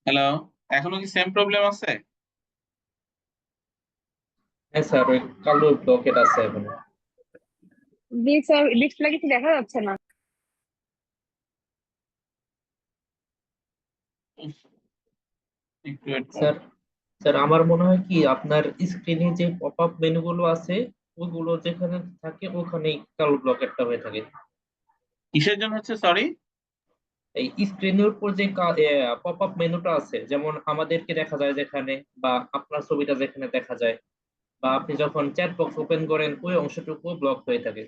Hello, এখনো কি same problem আছে? হ্যাঁ স্যার, ওই কালো ব্লকেট আছে এখন। ডিসপ্লে কিছু দেখা যাচ্ছে না। উফ, একটু ওয়েট করুন। স্যার স্যার আমার মনে হয় কি আপনার স্ক্রিনে যে পপ আপ মেনু গুলো আছে ওগুলো যেখানে থাকে ওখানেই কালো ব্লকেটটা হয়ে থাকে। কিসের জন্য হচ্ছে, সরি? এই স্ক্রিনের উপর যে পপ আপ মেনুটা আছে, যেমন আমাদেরকে দেখা যায় যেখানে, বা আপনার ছবিটা যেখানে দেখা যায়, বা আপনি যখন চ্যাট বক্স ওপেন করেন ওই অংশটুকু ব্লক হয়ে থাকে।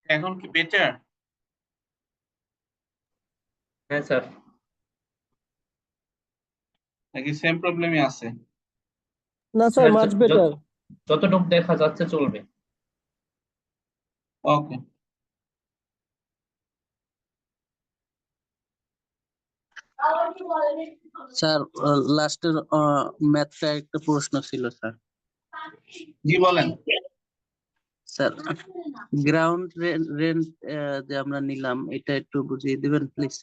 এখন কি বেটার? হ্যাঁ স্যার। নাকি সেম প্রবলেমই আছে? না স্যার, স্যার মাচ বেটার। যতটুকু দেখা যাচ্ছে চলবে। ওকে। স্যার লাস্টের ম্যাথটা একটা প্রশ্ন ছিল স্যার। জি বলেন। স্যার গ্রাউন্ড রেন্ট যে আমরা নিলাম এটা একটু বুঝিয়ে দিবেন প্লিজ।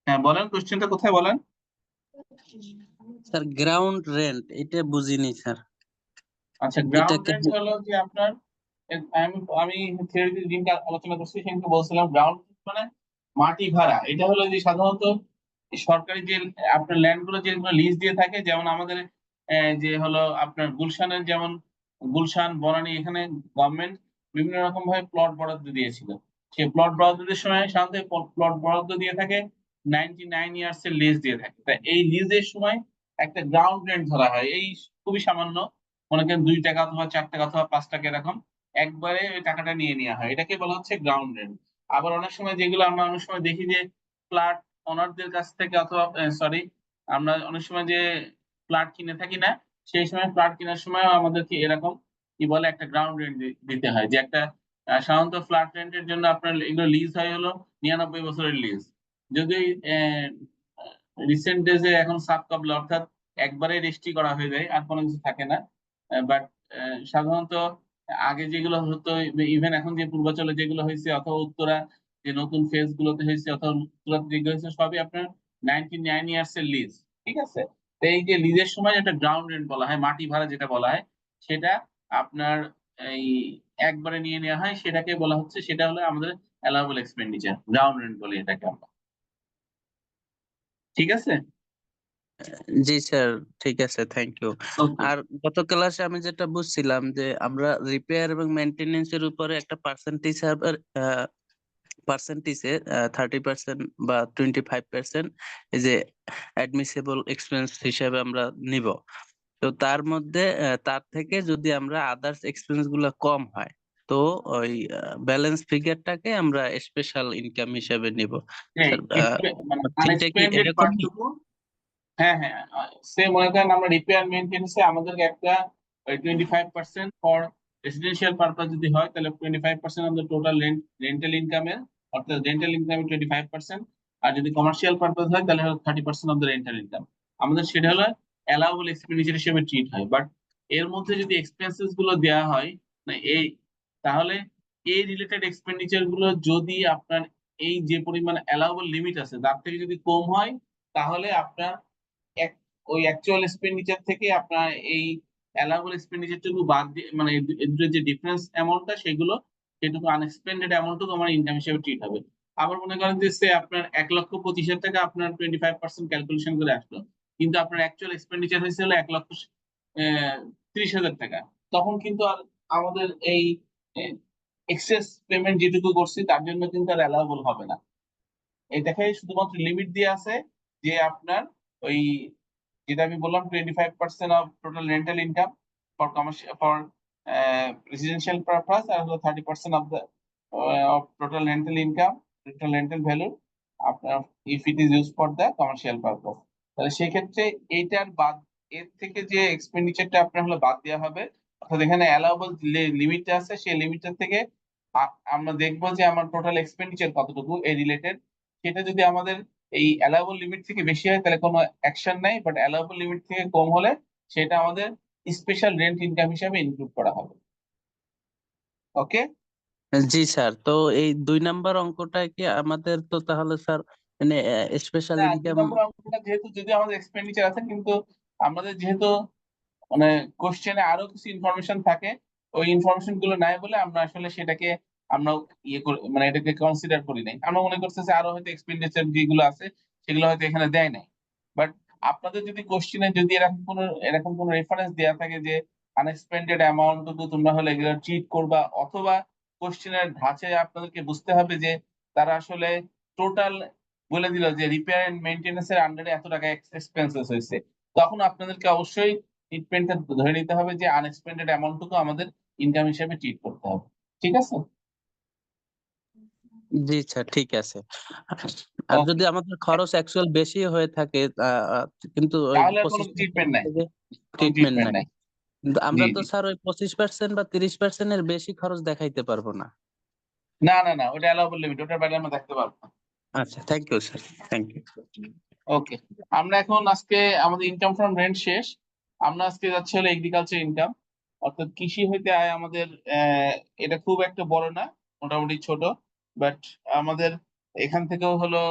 হ্যাঁ বলেন, কোশ্চেনটা কোথায় বলেন। স্যার গ্রাউন্ড রেন্ট এটা বুঝিনি স্যার। আচ্ছা, গ্রাউন্ড এটাকে রেন্ট হলো যে আপনার আমি থিওরিতে দিনটা আলোচনা করছি, সেখানে বলছিলাম গ্রাউন্ড মানে মাটি ভাড়া। এটা হলো যে সাধারণত এই সরকারি যে আপনার ল্যান্ড গুলো যেগুলো লিজ দিয়ে থাকে, যেমন আমাদের যে হলো আপনার গুলশানের, যেমন গুলশান বনানী, এখানে গভর্নমেন্ট বিভিন্ন রকম ভাবে প্লট বরাদ্দ দিয়েছিল। সেই প্লট বরাদ্দের সময় সাধারণত প্লট বরাদ্দ দিয়ে থাকে 99 ইয়ার্স এর লিজ দিয়ে থাকে। তা এই লিজের সময় একটা গ্রাউন্ড রেন্ট ধরা হয়, এই খুবই সামান্য, মনে করেন 2 টাকা অথবা 4 টাকা অথবা 5 টাকা এরকম একবারে ওই টাকাটা নিয়ে নেওয়া হয়, এটাকে বলা হচ্ছে গ্রাউন্ড রেন্ট। আবার অনেক সময় যেগুলো আমরা অনেক সময় দেখি যে ফ্ল্যাট ওনারদের কাছ থেকে, অথবা সরি, আমরা অনেক সময় যে ফ্ল্যাট কিনে থাকি না, সেই সময় ফ্ল্যাট কেনার সময় আমাদেরকে এরকম কি বলে একটা গ্রাউন্ড রেন্ট দিতে হয়, যে একটা সাধারণত ফ্ল্যাট রেন্টের জন্য আপনার এগুলো লিজ হয় হলো 99 বছরের লিজ। যদি রিসেন্ট ডেজে এখন সাব কাবলা, অর্থাৎ একবারে রেজিস্ট্রি করা হয়ে যায়, আর কোনো কিছু থাকে না। বাট সাধারণত আগে যেগুলো হতো, ইভেন এখন যে পূর্বাচলে যেগুলো হয়েছে, অথবা উত্তরা যে নতুন ফেজ গুলোতে হয়েছে, অথবা উত্তরাতে যেগুলো হয়েছে, সবই আপনার 99 ইয়ার্স এর লিজ। ঠিক আছে। তো এই যে লিজের সময় যেটা গ্রাউন্ড রেন্ট বলা হয়, মাটি ভাড়া যেটা বলা হয়, সেটা আপনার এই একবারে নিয়ে নেওয়া হয়, সেটাকে বলা হচ্ছে, সেটা হলো আমাদের অ্যালাউবল এক্সপেন্ডিচার, গ্রাউন্ড রেন্ট বলি এটাকে আমরা। ঠিক আছে। জি স্যার, ঠিক আছে, থ্যাংক ইউ। ওকে। আর গত ক্লাসে আমি যেটা বুঝছিলাম যে আমরা রিপেয়ার এবং মেইনটেনেন্স এর উপরে একটা পার্সেন্টেজে 30% বা 25% এই যে অ্যাডমিসেবল এক্সপেন্স হিসেবে আমরা নিব। তো তার মধ্যে তার থেকে যদি আমরা আদার্স এক্সপেন্স গুলা কম হয়, তো ওই ব্যালেন্স ফিগারটাকে আমরা স্পেশাল ইনকাম হিসেবে নিব। হ্যাঁ, স্যার মানে ঠিকটা কি আনএক্সপেন্ডেড এরকমই? পার্টটুকু। হ্যাঁ হ্যাঁ, সে মনে করেন আমরা রিপেয়ার মেইনটেন্যান্সে আমাদেরকে একটা 25% ফর রেসিডেন্সিয়াল পারপাস যদি হয়, তাহলে 25% আমাদের টোটাল রেন্টাল ইনকামের, অর্থাৎ রেন্টাল ইনকামের 25%। আর যদি কমার্শিয়াল পারপাস হয়, তাহলে হলো 30% অফ দ্য রেন্টাল ইনকাম। আমাদের সেটা হলো অ্যালাউবল এক্সপেন্ডিচার হিসেবে ট্রিট হয়। বাট এর মধ্যে যদি এক্সপেন্সেস গুলো দেওয়া হয় না এই, তাহলে এই রিলেটেড এক্সপেন্ডিচার গুলো যদি আপনার এই যে পরিমাণ অ্যালাউবল লিমিট আছে তার থেকে যদি কম হয়, তাহলে আপনার এক ওই অ্যাকচুয়াল এক্সপেন্ডিচার থেকে আপনার এই অ্যালাউবল এক্সপেন্ডিচারটুকু বাদ দিয়ে, মানে এর দুটো যে ডিফারেন্স অ্যামাউন্টটা, সেটুকু আনএক্সপেন্ডেড অ্যামাউন্টটুকু আমার ইনকাম হিসেবে ট্রিট হবে। আবার মনে করেন যে সে আপনার 1,25,000 টাকা আপনার 25% ক্যালকুলেশন করে আসলো, কিন্তু আপনার অ্যাকচুয়াল এক্সপেন্ডিচার হয়েছে হলো 1,30,000 টাকা। তখন কিন্তু আর আমাদের এই এক্সেস পেমেন্ট যেটুকু করছি তার জন্য কিন্তু আর অ্যালাউবল হবে না। এটাকে শুধুমাত্র লিমিট দিয়ে আছে যে আপনার ওই, যেটা আমি বললাম, 25% of total rental income for commercial, for residential purpose, আর হলো 30% of the of total rental income, total rental value আপনার, if it is use for the commercial purpose. তাহলে সেক্ষেত্রে এইটার বাদ, এর থেকে যে এক্সপেন্ডিচারটা আপনার হলো বাদ দেওয়া হবে, অর্থাৎ এখানে অ্যালাউবল লিমিটটা আছে, সেই লিমিটটা থেকে আমরা দেখবো যে আমার টোটাল এক্সপেন্ডিচার কতটুকু এই রিলেটেড। সেটা যদি আমাদের এই অ্যালাউবল লিমিট থেকে বেশি হয়, তাহলে কোনো অ্যাকশন নাই, বাট অ্যালাউবল লিমিট থেকে কম হলে সেটা আমাদের স্পেশাল রেন্ট ইনকাম হিসাবে ইনক্লুড করা হবে। ওকে। জি স্যার, তো এই 2 নাম্বার অঙ্কটা কি আমাদের তো তাহলে স্যার মানে স্পেশাল না, দুই ইনকাম? নম্বর অঙ্কটা যেহেতু যদি আমাদের এক্সপেন্ডিচার আছে, কিন্তু আমাদের যেহেতু মানে কোশ্চেনে আরো কিছু ইনফরমেশন থাকে, ওই ইনফরমেশন গুলো নাই বলে আমরা আসলে সেটাকে আমরা ইয়ে করি, মানে এটাকে কনসিডার করি নাই। আমরা মনে করতেছি আরো হয়তো এক্সপেন্ডিচার যেগুলো আছে সেগুলো হয়তো এখানে দেয় নাই। বাট আপনাদের যদি কোশ্চেনে যদি এরকম কোনো রেফারেন্স দেওয়া থাকে যে আনএক্সপেন্ডেড অ্যামাউন্ট তো তোমরা হলে এগুলো ট্রিট করবা, অথবা কোশ্চেনের ধাঁচে আপনাদেরকে বুঝতে হবে যে তারা আসলে টোটাল বলে দিল যে রিপেয়ার এন্ড মেইনটেনেন্স এর আন্ডারে এত টাকা এক্সপেন্সেস হয়েছে, তখন আপনাদেরকে অবশ্যই ট্রিটমেন্টটা ধরে নিতে হবে যে আনএক্সপেন্ডেড অ্যামাউন্টটুকু আমাদের ইনকাম হিসেবে ট্রিট করতে হবে। ঠিক আছে? জি স্যার, ঠিক আছে। আর ওকে, যদি আমাদের খরচ অ্যাকচুয়াল বেশি হয়ে থাকে কিন্তু ওই তাহলে কোনো 25% ট্রিটমেন্ট নাই, থেকে কোনো ট্রিটমেন্ট ট্রিটমেন্ট নাই, নাই। কিন্তু জি আমরা তো জি, স্যার ওই 25% বা 30% এর বেশি খরচ দেখাইতে পারবো না। না না না, ওটা অ্যালাউবল লিমিট, ওটার বাইরে আমরা দেখতে পারবো না। আচ্ছা, thank you sir, thank you. Okay, আমরা এখন আজকে আমাদের ইনকাম ফ্রম রেন্ট শেষ। আমরা আজকে যাচ্ছি হলো এগ্রিকালচার ইনকাম, অর্থাৎ কৃষি হইতে আয় আমাদের। এটা খুব একটা বড় না, মোটামুটি ছোট, বাট আমাদের এখান থেকেও হলো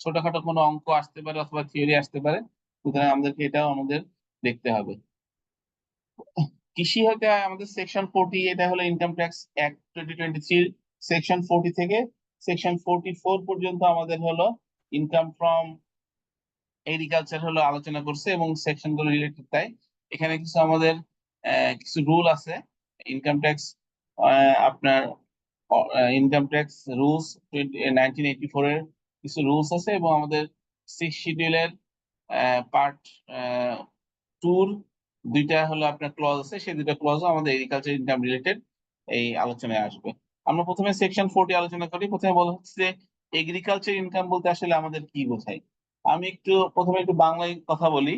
ছোটখাটো কোনো অঙ্ক আসতে পারে অথবা থিওরি আসতে পারে, সুতরাং আমাদেরকে এটাও আমাদের দেখতে হবে। কৃষি হতে হয় আমাদের সেকশন 40, এটা হলো ইনকাম ট্যাক্স অ্যাক্ট 2023 সেকশন 40 থেকে সেকশন 44 পর্যন্ত আমাদের হলো ইনকাম ফ্রম এগ্রিকালচার হলো আলোচনা করছে এবং সেকশন গুলো রিলেটেড। তাই এখানে কিছু আমাদের কিছু রুল আছে ইনকাম ট্যাক্স, আপনার ইনকাম ট্যাক্স রুলস 1984 এর কিছু রুলস আছে, এবং আমাদের 6 শিডিউলের পার্ট 2 দুইটা হলো আপনার ক্লজ আছে, সেই দুইটা ক্লজও আমাদের এগ্রিকালচার ইনকাম রিলেটেড এই আলোচনায় আসবে। আমরা প্রথমে সেকশন 40 আলোচনা করি। প্রথমে বলা হচ্ছে যে এগ্রিকালচার ইনকাম বলতে আসলে আমাদের কি বোঝায়। আমি প্রথমে একটু বাংলায় কথা বলি,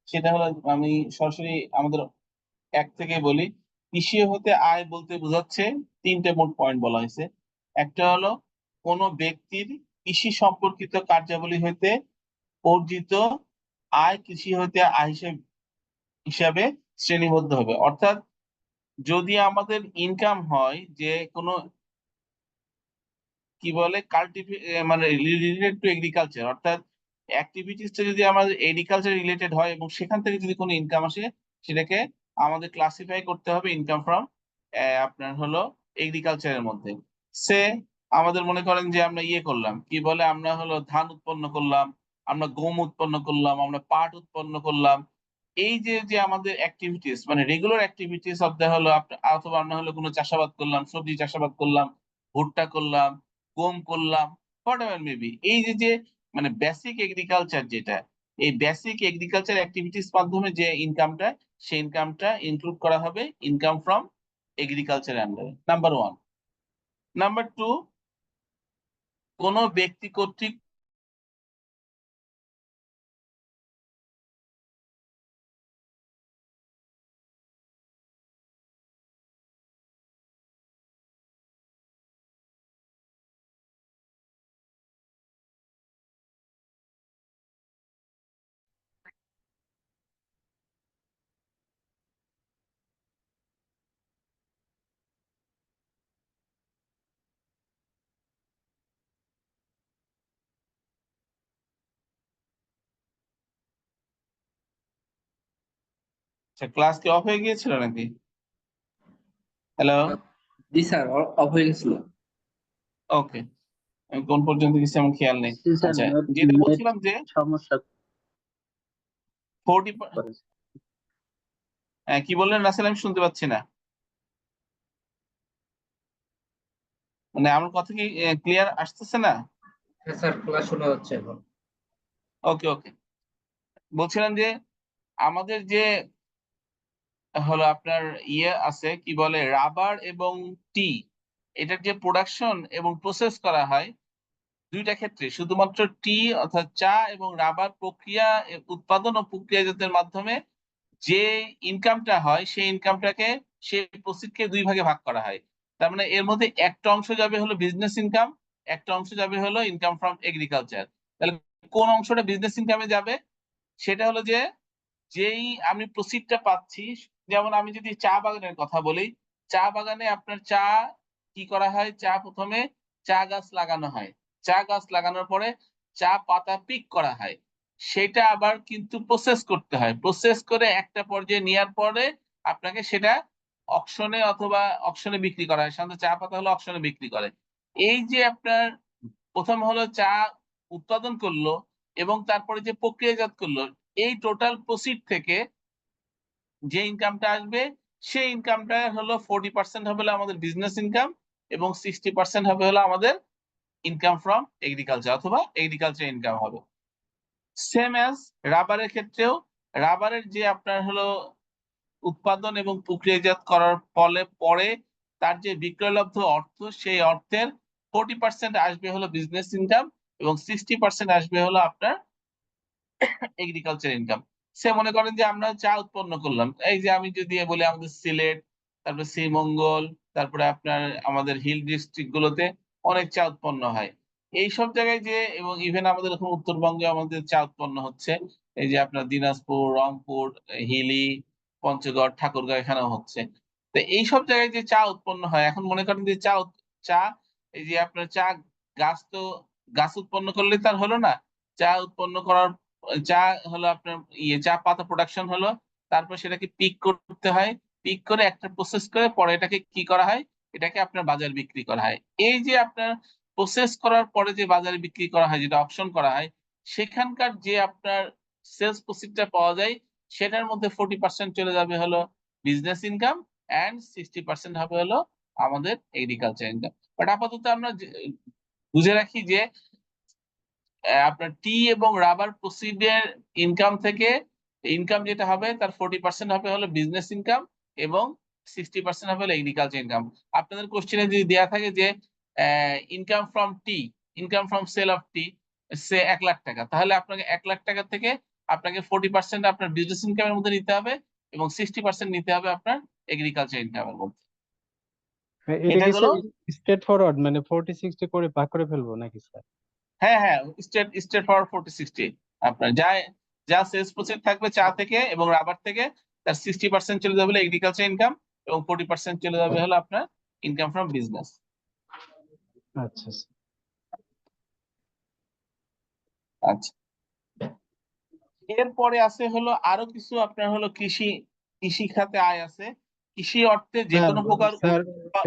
সেটা হলো আমি সরাসরি আমাদের এক থেকে বলি। কৃষি হতে আয় বলতে বোঝাচ্ছে তিনটে মোট পয়েন্ট বলা হয়েছে। একটা হলো কোনো ব্যক্তির কৃষি সম্পর্কিত কার্যাবলী হইতে অর্জিত আয় কৃষি হইতে আয় হিসাবে শ্রেণীবদ্ধ হবে। অর্থাৎ যদি আমাদের ইনকাম হয় যে কোনো কি বলে মানে রিলেটেড টু এগ্রিকালচার, অর্থাৎ অ্যাক্টিভিটিসটা যদি আমাদের এগ্রিকালচার রিলেটেড হয় এবং সেখান থেকে যদি কোনো ইনকাম আসে, সেটাকে আমাদের ক্লাসিফাই করতে হবে ইনকাম ফ্রম আপনার হলো এগ্রিকালচারের মধ্যে। সে আমাদের মনে করেন যে আমরা ইয়ে করলাম, কি বলে, আমরা হলো ধান উৎপন্ন করলাম, আমরা গম উৎপন্ন করলাম, আমরা পাট উৎপন্ন করলাম। এই যে যে আমাদের অ্যাক্টিভিটিস মানে রেগুলার অ্যাক্টিভিটিস অফ দ্য হলো অথবা আমরা হলো কোনো চাষাবাদ করলাম, সবজি চাষাবাদ করলাম, ভুট্টা করলাম, গম করলাম, হোয়াট এভার মেবি, এই যে যে মানে বেসিক এগ্রিকালচার যেটা, এই বেসিক এগ্রিকালচার অ্যাক্টিভিটিস মাধ্যমে যে ইনকামটা, সেই ইনকামটা ইনক্লুড করা হবে ইনকাম ফ্রম এগ্রিকালচার আন্ডারে। Number one. নাম্বার টু, কোনো ব্যক্তি কর্তৃক ক্লাস কি অফ হয়ে গিয়েছিল নাকি? হ্যালো? জি স্যার, অফ হয়ে গেছিল। ওকে, আমি কোন পর্যন্ত গেছি আমার খেয়াল নেই। জি স্যার, আচ্ছা, নেট যেটা নেট বলছিলাম যে সমস্যা 40, করে। কি বললেন রাসেল, আমি শুনতে পাচ্ছি না। মানে আমার কথা কি ক্লিয়ার আসতেছে না? হ্যাঁ স্যার, ক্লাস শোনা যাচ্ছে এখন। ওকে ওকে, বলছিলাম যে আমাদের যে হলো আপনার ইয়ে আছে, কি বলে, রাবার এবং টি, এটার যে প্রোডাকশন এবং প্রসেস করা হয় দুইটা ক্ষেত্রে, শুধুমাত্র টি অর্থাৎ চা এবং রাবার প্রক্রিয়া উৎপাদন ও প্রক্রিয়াজাতের মাধ্যমে যে ইনকামটা হয়, সেই ইনকামটাকে, সেই প্রসিডকে দুই ভাগে ভাগ করা হয়। তার মানে এর মধ্যে একটা অংশ যাবে হলো বিজনেস ইনকাম, একটা অংশ যাবে হলো ইনকাম ফ্রম এগ্রিকালচার। তাহলে কোন অংশটা বিজনেস ইনকামে যাবে? সেটা হলো যে যেই আমি প্রসিডটা পাচ্ছি, যেমন আমি যদি চা বাগানের কথা বলি, চা বাগানে আপনার চা কি করা হয়, চা প্রথমে চা গাছ লাগানো হয়, চা গাছ লাগানোর পরে চা পাতা পিক করা হয়, সেটা আবার কিন্তু প্রসেস করতে হয়, প্রসেস করে একটা পর্যায়ে নেওয়ার পরে আপনাকে সেটা অকশনে অথবা অকশনে বিক্রি করা হয়। সাধারণত চা পাতা হলো অকশনে বিক্রি করে। এই যে আপনার প্রথম হলো চা উৎপাদন করলো এবং তারপরে যে প্রক্রিয়াজাত করলো, এই টোটাল প্রসিড থেকে যে ইনকামটা আসবে, সেই ইনকামটা হলো 40% হবে হলো আমাদের বিজনেস ইনকাম এবং 60% হবে হলো আমাদের ইনকাম ফ্রম এগ্রিকালচার অথবা এগ্রিকালচার ইনকাম হবে। সেম অ্যাজ রাবারের ক্ষেত্রেও, রাবারের যে আপনার হলো উৎপাদন এবং প্রক্রিয়াজাত করার ফলে পরে তার যে বিক্রয়লব্ধ অর্থ সেই অর্থের 40% আসবে হলো বিজনেস ইনকাম এবং 60% আসবে হলো আপনার এগ্রিকালচার ইনকাম। সে মনে করেন যে আমরা চা উৎপন্ন করলাম, এই যে আমি যদি বলি আমাদের সিলেট, তারপরে শ্রীমঙ্গল, তারপরে আপনার আমাদের হিল ডিস্ট্রিক্ট গুলোতে অনেক চা উৎপন্ন হয়। এই সব জায়গায় যে এবং ইভেন আমাদের এখন উত্তরবঙ্গে আমাদের চা উৎপন্ন হচ্ছে, এই যে আপনার দিনাজপুর, রংপুর, হিলি, পঞ্চগড়, ঠাকুরগাঁও এখানেও হচ্ছে। তো এই সব জায়গায় যে চা উৎপন্ন হয়, এখন মনে করেন যে চা এই যে আপনার চা গাছ উৎপন্ন করলে তার হলো না, চা উৎপন্ন করার চা হলো আপনার চা পাতা প্রোডাকশন হলো, তারপর সেটাকে পিক করতে হয়, পিক করে একটা প্রসেস করে পরে এটাকে কি করা হয়, এটাকে আপনার বাজার বিক্রি করা হয়। এই যে আপনার প্রসেস করার পরে যে বাজারে বিক্রি করা হয়, যেটা অপশন করা হয়, সেখানকার যে আপনার সেলস প্রসিডটা পাওয়া যায়, সেটার মধ্যে 40% চলে যাবে হলো বিজনেস ইনকাম অ্যান্ড 60% হবে হলো আমাদের এগ্রিকালচার ইনকাম। বাট আপাতত আমরা বুঝে রাখি যে আপনার টি এবং রাবার প্রসিডের ইনকাম থেকে ইনকাম যেটা হবে তার 40% হবে হলো বিজনেস ইনকাম এবং 60% হবে হলো এগ্রিকালচার ইনকাম। আপনাদের কোশ্চেনে যদি দেওয়া থাকে যে income from tea, income from sale of tea সে 1 লাখ টাকা, তাহলে আপনাকে 1 লাখ টাকা থেকে আপনাকে 40% আপনার বিজনেস ইনকামের মধ্যে নিতে হবে এবং 60% নিতে হবে আপনার এগ্রিকালচার ইনকামের মধ্যে। এটা এটা কি হলো স্ট্রেট ফরওয়ার্ড, মানে 40-60 করে ভাগ করে ফেলবো নাকি স্যার? হ্যাঁ, স্টেট ফরওয়ার্ড 40-60 আপনার যা সেলস প্রসিড থাকবে চা থেকে এবং রাবার থেকে, তার 60% চলে যাবে এগ্রিকালচার ইনকাম এবং 40% চলে যাবে হলো আপনার ইনকাম ফ্রম বিজনেস। আচ্ছা স্যার। আচ্ছা, এরপরে আছে হলো আরো কিছু আপনার হলো কৃষি খাতে আয় আছে। কৃষি অর্থে যে স্যার কোনো প্রকার স্যার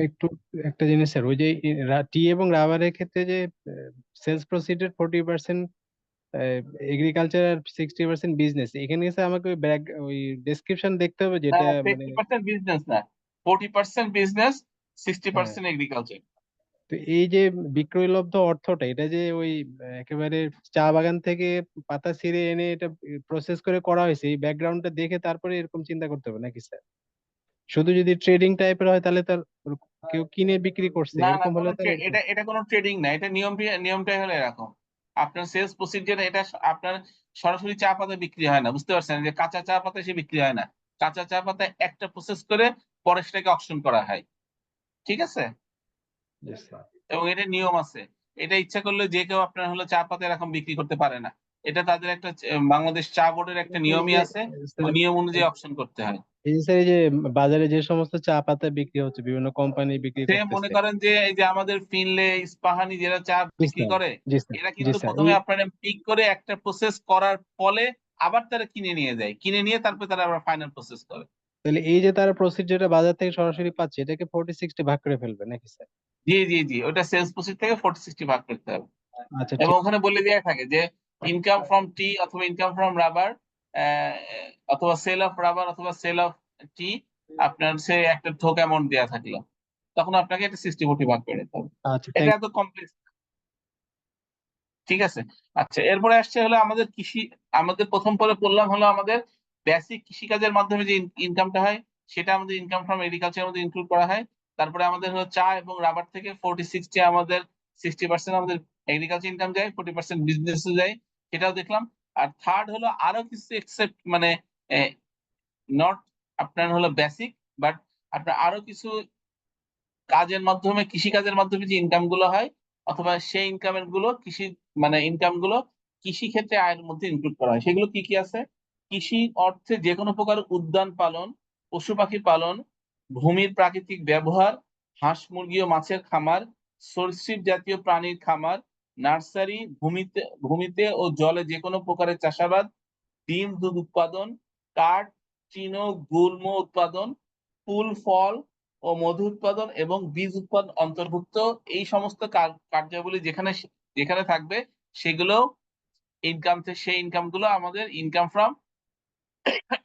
একটু একটা জিনিস স্যার, ওই যে টি এবং রাবারের ক্ষেত্রে যে সেলস প্রসিডের 40% এগ্রিকালচার আর 60% বিজনেস, এখানে স্যার আমাকে ওই ওই ডেসক্রিপশন দেখতে হবে যেটা মানে 50% বিজনেস না, 40% বিজনেস, হ্যাঁ। 60% এগ্রিকালচার। তো এই যে বিক্রয়লব্ধ অর্থটা, এটা যে ওই একেবারে চা বাগান থেকে পাতা ছিঁড়ে এনে এটা প্রসেস করে করা হয়েছে, এই ব্যাকগ্রাউন্ডটা দেখে তারপরে এরকম চিন্তা করতে হবে নাকি স্যার? শুধু যদি ট্রেডিং টাইপের হয় তাহলে তার কেউ কিনে বিক্রি করছে না এরকম হলে তার এরকম। এটা কোনো ট্রেডিং না, এটা নিয়মটাই হলো এরকম। আপনার সেলস প্রসিডিয়ার এটা আপনার সরাসরি চা পাতা বিক্রি হয় না, বুঝতে পারছেন, যে কাঁচা চা পাতা সে বিক্রি হয় না। কাঁচা চা পাতা একটা প্রসেস করে পরে সেটাকে অকশন করা হয়, ঠিক আছে? Yes, sir. এবং এটা নিয়ম আছে, এটা ইচ্ছা করলে যে কেউ আপনার হলো চা পাতা এরকম বিক্রি করতে পারে না। এটা তাদের একটা বাংলাদেশ চা বোর্ডের একটা এই নিয়মই যে আছে, ওই স্যার, নিয়ম অনুযায়ী অকশন করতে হয়। এই যে স্যার, এই যে বাজারে যে সমস্ত চা পাতা বিক্রি হচ্ছে, বিভিন্ন কোম্পানি বিক্রি সে মনে করতেছে। করেন যে এই যে আমাদের ফিনলে, ইস্পাহানি যারা চা জি বিক্রি স্যার, করে, জি স্যার, এরা জি কিন্তু স্যার। প্রথমে আপনার পিক করে একটা প্রসেস করার ফলে আবার তারা কিনে নিয়ে যায়, কিনে নিয়ে তারপরে তারা আবার ফাইনাল প্রসেস করে। তাহলে এই যে তারা প্রসিড যেটা বাজার থেকে সরাসরি পাচ্ছে, এটাকে 40-60 ভাগ করে ফেলবে নাকি স্যার? জি, ওটা সেলস প্রসিড থেকে 40-60 ভাগ করতে হবে। আচ্ছা এবং ঠিক। ওখানে বলে দেওয়া থাকে যে ইনকাম ফ্রম টি অথবা ইনকাম ফ্রম রাবার অথবা সেল অফ রাবার অথবা সেল অফ টি, আপনার সে একটা থোক অ্যামাউন্ট দেওয়া থাকলো, তখন আপনাকে এটা 60-40 ভাগ করে দিতে হবে। আচ্ছা, এটা থ্যাংক এত কমপ্লেক্স, ঠিক আছে? আচ্ছা, এরপরে আসছে হলো আমাদের আমাদের প্রথম পরে পড়লাম হলো আমাদের বেসিক কৃষিকাজের মাধ্যমে যে ইনকামটা হয়, সেটা আমাদের ইনকাম ফ্রম এগ্রিকালচারের মধ্যে ইনক্লুড করা হয়। তারপরে আমাদের হলো চা এবং রাবার থেকে 40-60 আমাদের 60% আমাদের এগ্রিকালচার ইনকাম যায়, 40% বিজনেসে যায়, সেটাও দেখলাম। আর থার্ড হলো আরো কিছু এক্সেপ্ট মানে নট আপনার হলো বেসিক, বাট আপনার আরো কিছু কাজের মাধ্যমে, কৃষিকাজের মাধ্যমে যে ইনকাম গুলো হয় অথবা সেই ইনকামের গুলো ইনকাম গুলো কৃষি ক্ষেত্রে আয়ের মধ্যে ইনক্লুড করা হয়। সেগুলো কি কি আছে? কৃষি অর্থে যে কোনো প্রকার উদ্যান পালন, পশু পাখি পালন, ভূমির প্রাকৃতিক ব্যবহার, হাঁস মুরগি ও মাছের খামার, সরীসৃপ জাতীয় প্রাণীর খামার, নার্সারি, ভূমিতে ও জলে যে কোনো প্রকারের চাষাবাদ, ডিম দুধ উৎপাদন, কাঠ, তৃণ, গুল্ম উৎপাদন, ফুল ফল ও মধু উৎপাদন এবং বীজ উৎপাদন অন্তর্ভুক্ত। এই সমস্ত কার্যাবলী যেখানে যেখানে থাকবে, সেগুলো সেই ইনকাম গুলো আমাদের ইনকাম ফ্রম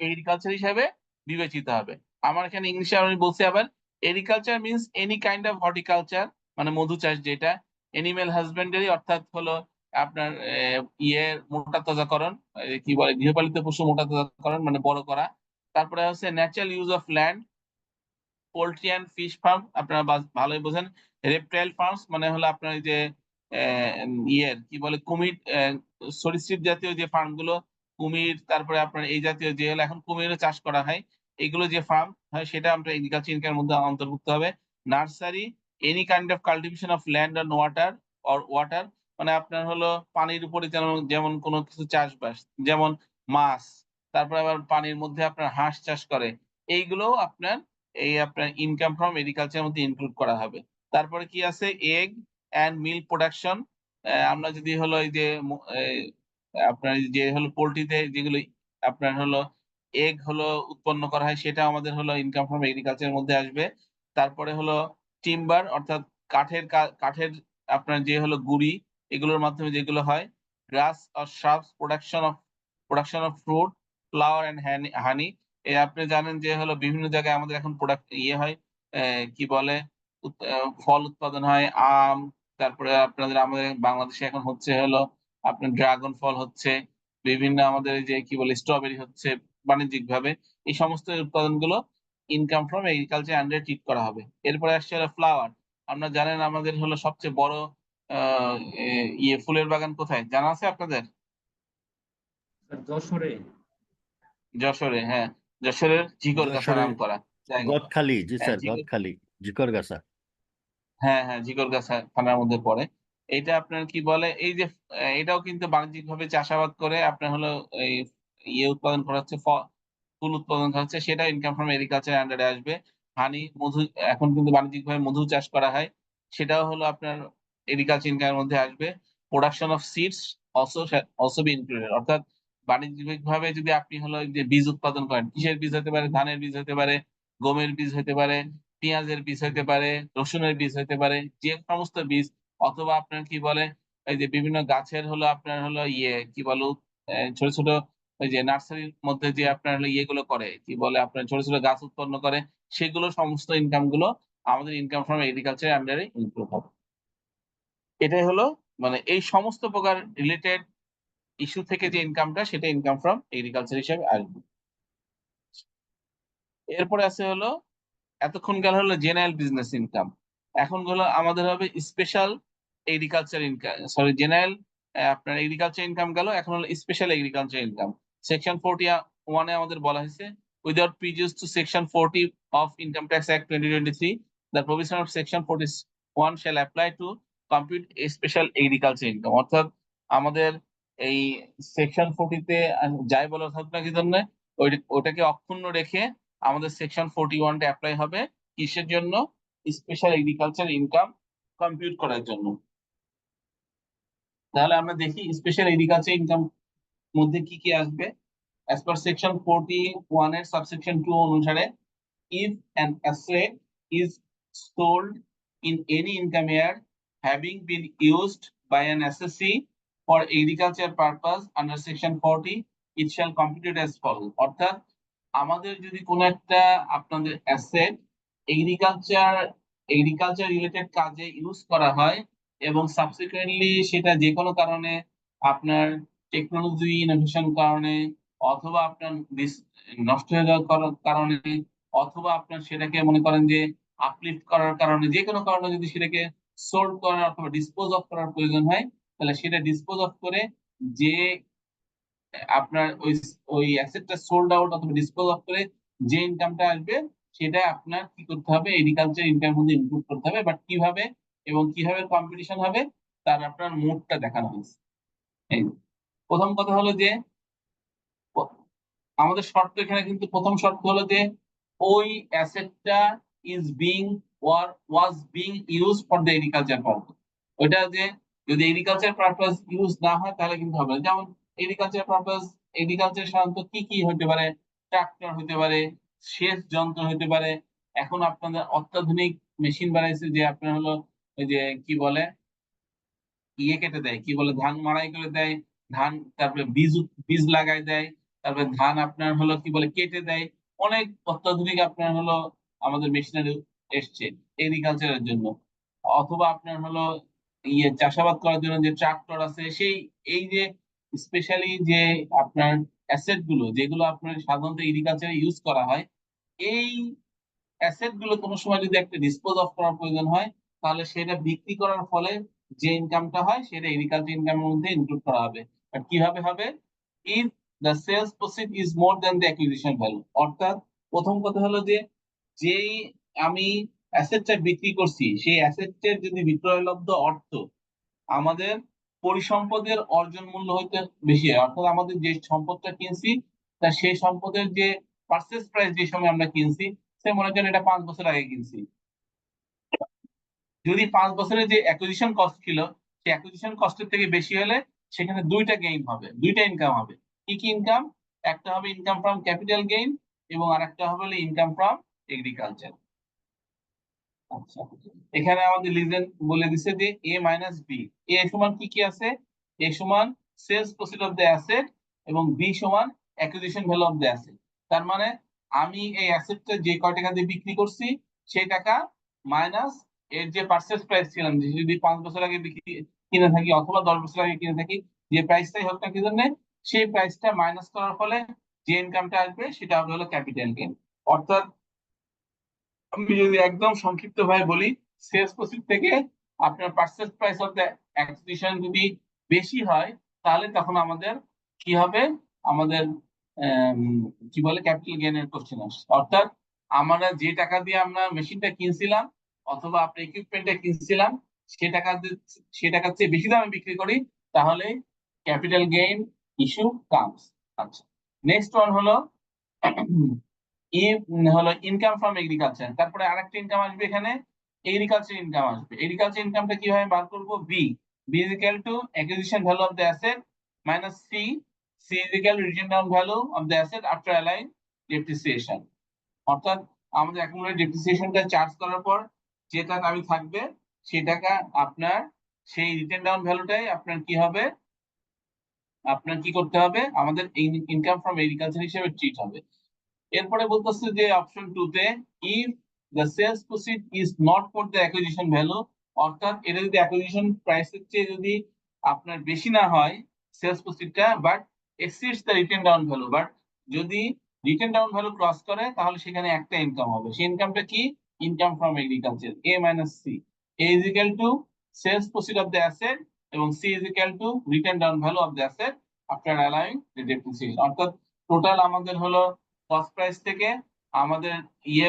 এগ্রিকালচার হিসেবে বিবেচিত হবে। আমার এখানে ইংলিশে আমি বলছি আবার, agriculture means any kind of horticulture, মানে মধু চাষ যেটা, এনিম্যাল হাজবেন্ডারি অর্থাৎ হলো আপনার মোটা তাজাকরণ, কি বলে, গৃহপালিত পশু মোটা তাজাকরণ মানে বড় করা, তারপরে হচ্ছে natural use of land, poultry and fish farm আপনারা ভালোই বোঝেন। রেপটাইল ফার্মস মানে হলো আপনার এই যে ইয়ের কি বলে কুমির, সরীসৃপ জাতীয় যে ফার্ম গুলো, কুমির, তারপরে আপনার এই জাতীয় যে হলো এখন কুমিরও চাষ করা হয়, এগুলো যে ফার্ম হয় সেটা আমরা এগ্রিকালচার ইনকামের মধ্যে অন্তর্ভুক্ত হবে। Nursery, any kind of cultivation of land on water or water, মানে আপনার হলো পানির উপরে যেমন যেমন কোনো কিছু চাষবাস, যেমন মাছ, তারপরে আবার পানির মধ্যে আপনার হাঁস চাষ করে, এইগুলো আপনার এই আপনার ইনকাম ফ্রম এগ্রিকালচার মধ্যে ইনক্লুড করা হবে। তারপরে কি আছে, এগ অ্যান্ড মিল্ক প্রোডাকশন, আমরা যদি হলো এই যে আপনার এই যে হলো পোল্ট্রিতে যেগুলো আপনার হলো এগ হলো উৎপন্ন করা হয়, সেটা আমাদের হলো ইনকাম ফ্রম এগ্রিকালচারের মধ্যে আসবে। তারপরে হলো টিম্বার, অর্থাৎ কাঠের আপনার যে হলো গুঁড়ি, এগুলোর মাধ্যমে যেগুলো হয়। Grass or shrubs, production of fruit, flower and honey. আপনি জানেন যে হলো বিভিন্ন জায়গায় আমাদের এখন প্রোডাক্ট ইয়ে হয়, কি বলে ফল উৎপাদন হয়, আম, তারপরে আমাদের বাংলাদেশে এখন হচ্ছে হলো আপনার ড্রাগন ফল হচ্ছে, বিভিন্ন আমাদের এই যে কি বলে স্ট্রবেরি হচ্ছে বাণিজ্যিক ভাবে। এই সমস্ত উৎপাদনগুলো ইনকাম ফ্রম এগ্রিকালচার আন্ডারে ট্রিট করা হবে। এরপরে আসছে হলো ফ্লাওয়ার। আপনারা জানেন আমাদের হলো সবচেয়ে বড় আহ ইয়ে ফুলের বাগান কোথায় জানা আছে আপনাদের? স্যার যশোরে। যশোরে, হ্যাঁ, যশোরের জিকরগাছা নাম যশোরের করা জায়গা। গদখালি, জি হ্যাঁ, স্যার, গদখালি, জিকরগাছা। হ্যাঁ, হ্যাঁ, জিকরগাছা থানার মধ্যে পড়ে। এটা আপনার কি বলে এই যে এটাও কিন্তু বাণিজ্যিক ভাবে চাষাবাদ করে আপনার হলো এই ইয়ে উৎপাদন করা হচ্ছে, ফুল উৎপাদন করা হচ্ছে, সেটা ইনকাম ফ্রম এগ্রিকালচার আন্ডারে আসবে। হানি, মধু, এখন কিন্তু বাণিজ্যিক ভাবে মধু চাষ করা হয়, সেটাও হলো আপনার এগ্রিকালচার ইনকামের মধ্যে আসবে। Production of seeds also also be included, অর্থাৎ বাণিজ্যিক ভাবে যদি আপনি হলো এই যে বীজ উৎপাদন করেন, কিসের বীজ হতে পারে, ধানের বীজ হতে পারে, গমের বীজ হতে পারে, পেঁয়াজের বীজ হতে পারে, রসুনের বীজ হতে পারে, যে সমস্ত বীজ, অথবা আপনার কি বলে এই যে বিভিন্ন গাছের হলো আপনার হলো ইয়ে কি বলো ছোট ছোট ওই যে নার্সারির মধ্যে যে আপনার হলো ইয়েগুলো করে কি বলে আপনার ছোট ছোট গাছ উৎপন্ন করে, সেগুলো সমস্ত ইনকাম গুলো আমাদের ইনকাম ফ্রম এগ্রিকালচার আন্ডারে ইনক্লুড হবে। এটাই হলো মানে এই সমস্ত প্রকার রিলেটেড ইস্যু থেকে যে ইনকামটা, সেটা ইনকাম ফ্রম এগ্রিকালচার হিসেবে আসবে। এরপরে আছে হলো এতক্ষণ গেল হলো জেনারেল বিজনেস ইনকাম, এখন হলো আমাদের হবে special agriculture income, sorry general আপনার এগ্রিকালচার ইনকাম গেল, এখন হলো স্পেশাল এগ্রিকালচার ইনকাম। সেকশন 41-এ আমাদের বলা হয়েছে, without prejudice to section 40 of income tax act 2023, the provision of section 41 shall apply to compute special agriculture income, অর্থাৎ আমাদের এই সেকশন 40-তে যাই বলা থাকুক না কি জন্য, ওইটাকে অক্ষুণ্ণ রেখে আমাদের সেকশন 41টা অ্যাপ্লাই হবে কিসের জন্য, স্পেশাল এগ্রিকালচার ইনকাম কম্পিউট করার জন্য। তাহলে আমরা দেখি স্পেশাল এগ্রিকালচার ইনকাম মধ্যে কি কি আসবে। অ্যাজ পার সেকশন 41 এর সাবসেকশন 2 অনুসারে, if an asset is sold in any income year having been used by an assessee for agriculture purpose under section 40, it shall computed as follows, অর্থাৎ আমাদের যদি কোনো একটা আপনাদের অ্যাসেট এগ্রিকালচার রিলেটেড কাজে use করা হয় এবং সাবসিকুয়েন্টলি সেটা যে কোনো কারণে আপনার টেকনোলজি ইনোভেশন কারণে, অথবা আপনার নষ্ট হয়ে যাওয়ার কারণে, অথবা আপনার সেটাকে মনে করেন যে আপলিফট করার কারণে, যে কোনো কারণে যদি সেটাকে সোল্ড করার অথবা ডিসপোজ অফ করার প্রয়োজন হয়, তাহলে সেটা ডিসপোজ অফ করে যে আপনার ওই ওই অ্যাসেটটা সোল্ড আউট অথবা ডিসপোজ অফ করে যে ইনকামটা আসবে, সেটা আপনার কি করতে হবে, এগ্রিকালচার ইনকামের মধ্যে ইনক্লুড করতে হবে। বাট কিভাবে এবং কিভাবে কম্পিটিশন হবে তার আপনার মোডটা দেখানো হয়েছে। এই প্রথম কথা হলো যে আমাদের শর্ত এখানে কিন্তু প্রথম শর্ত হলো যে ওই অ্যাসেটটা is being was being use for the agriculture purpose. ওইটা যে যদি এগ্রিকালচার পারপাস ইউজ না হয় তাহলে কিন্তু হবে না। যেমন এগ্রিকালচার পারপাস, এগ্রিকালচার সাধারণত কি কি হতে পারে, ট্রাক্টর হতে পারে, সেচ যন্ত্র হতে পারে। এখন আপনাদের অত্যাধুনিক মেশিন বানাইছে যে আপনার হলো ওই যে কি বলে ইয়ে কেটে দেয়, কি বলে ধান মাড়াই করে দেয়, ধান তারপরে বীজ বীজ লাগাই দেয়, তারপরে ধান আপনার হলো কি বলে কেটে দেয়। অনেক অত্যাধুনিক আপনার হলো আমাদের মেশিনারি এসছে এগ্রিকালচারের জন্য। অথবা আপনার হলো চাষাবাদ করার জন্য যে ট্রাক্টর আছে, সেই এই যে স্পেশালি যে আপনার অ্যাসেট গুলো যেগুলো আপনার সাধারণত এগ্রিকালচারে ইউজ করা হয়, এই অ্যাসেট গুলো কোনো সময় যদি একটা ডিসপোজ অফ করার প্রয়োজন হয়, তাহলে সেটা বিক্রি করার ফলে যে ইনকামটা হয় সেটা এগ্রিকালচার ইনকামের মধ্যে ইনক্লুড করা হবে। বাট কিভাবে হবে? If the sales proceed is more than the acquisition value. অর্থাৎ প্রথম কথা হলো যে, যেই আমি অ্যাসেটটা বিক্রি করছি সেই অ্যাসেটের যদি বিক্রয়লব্ধ অর্থ আমাদের পরিসম্পদের অর্জন মূল্য হইতে বেশি হয়, অর্থাৎ আমাদের যে সম্পদটা কিনছি তা সেই সম্পদের যে পারচেজ প্রাইস যে সময় আমরা কিনছি, সে মনে করেন এটা 5 বছর আগে কিনছি, যদি 5 বছরের যে অ্যাকুইজিশন কস্ট ছিল সেই অ্যাকুইজিশন কস্টের থেকে বেশি হলে সেখানে দুইটা গেইন হবে, দুইটা ইনকাম হবে। কি কি ইনকাম? একটা হবে ইনকাম ফ্রম ক্যাপিটাল গেইন এবং আরেকটা হবে ইনকাম ফ্রম এগ্রিকালচার। আচ্ছা, এখানে আমাদের লিজেন্ড বলে দিছে যে এ মাইনাস বি। এ সমান কি কি আছে? এ সমান sales proceed of the asset এবং বি সমান acquisition value of the asset. তার মানে আমি এই অ্যাসেটটা যে কয় টাকা দিয়ে বিক্রি করছি সেই টাকা মাইনাস এর যে পারচেজ প্রাইস ছিলাম, যে যদি 5 বছর আগে বিক্রি কিনে থাকি অথবা 10 বছর আগে কিনে থাকি, যে প্রাইসটাই হোক না কি জন্য, সেই প্রাইসটা মাইনাস করার ফলে যে ইনকামটা আসবে সেটা হবে হলো ক্যাপিটাল গেইন। অর্থাৎ আমি যদি একদম সংক্ষিপ্ত ভাবে বলি, সেলস প্রসিড থেকে আপনার purchase price of the acquisition যদি বেশি হয়, তাহলে তখন আমাদের কি হবে? আমাদের আম, কি বলে ক্যাপিটাল গেইনের কোশ্চেন আসছে। অর্থাৎ আমরা যে টাকা দিয়ে আমরা মেশিনটা কিনছিলাম অথবা আপনার ইকুইপমেন্টটা কিনছিলাম, সে টাকার চেয়ে বেশি দামে বিক্রি করি, তাহলে ক্যাপিটাল গেইন ইস্যু কামস। আচ্ছা, নেক্সট ওয়ান হলো হলো ইনকাম ফ্রম এগ্রিকালচার। তারপরে আরেকটা ইনকাম আসবে, এখানে এগ্রিকালচার ইনকাম আসবে। এগ্রিকালচার ইনকামটা কিভাবে বার করবো? B is equal to acquisition value of the asset minus C is equal to written down value of the asset after allowing depreciation. অর্থাৎ আমাদের অ্যাকুমুলেটেড ডেপ্রিসিয়েশনটা চার্জ করার পর যে টাকা আমি থাকবে সেই টাকা আপনার সেই রিটেন ডাউন ভ্যালুটাই আপনার কি হবে, আপনার কি করতে হবে, আমাদের ইনকাম ফ্রম এগ্রিকালচার হিসেবে ট্রিট হবে। এরপরে বলতেছে যে অপশন 2 তে, if the sales proceed is not for the acquisition value, অর্থাৎ এটা যদি অ্যাকুইজিশন প্রাইসের চেয়ে যদি আপনার বেশি না হয় সেলস প্রসিডটা, but exceeds the written down value, but যদি রিটেন ডাউন ভ্যালু ক্রস করে তাহলে সেখানে একটা ইনকাম হবে। সেই ইনকামটা কি? Income from agriculture. A minus C, A is equal to sales proceed of the asset এবং C is equal to written down value of the asset after allowing the depreciation. অর্থাৎ টোটাল আমাদের হলো cost price থেকে আমাদের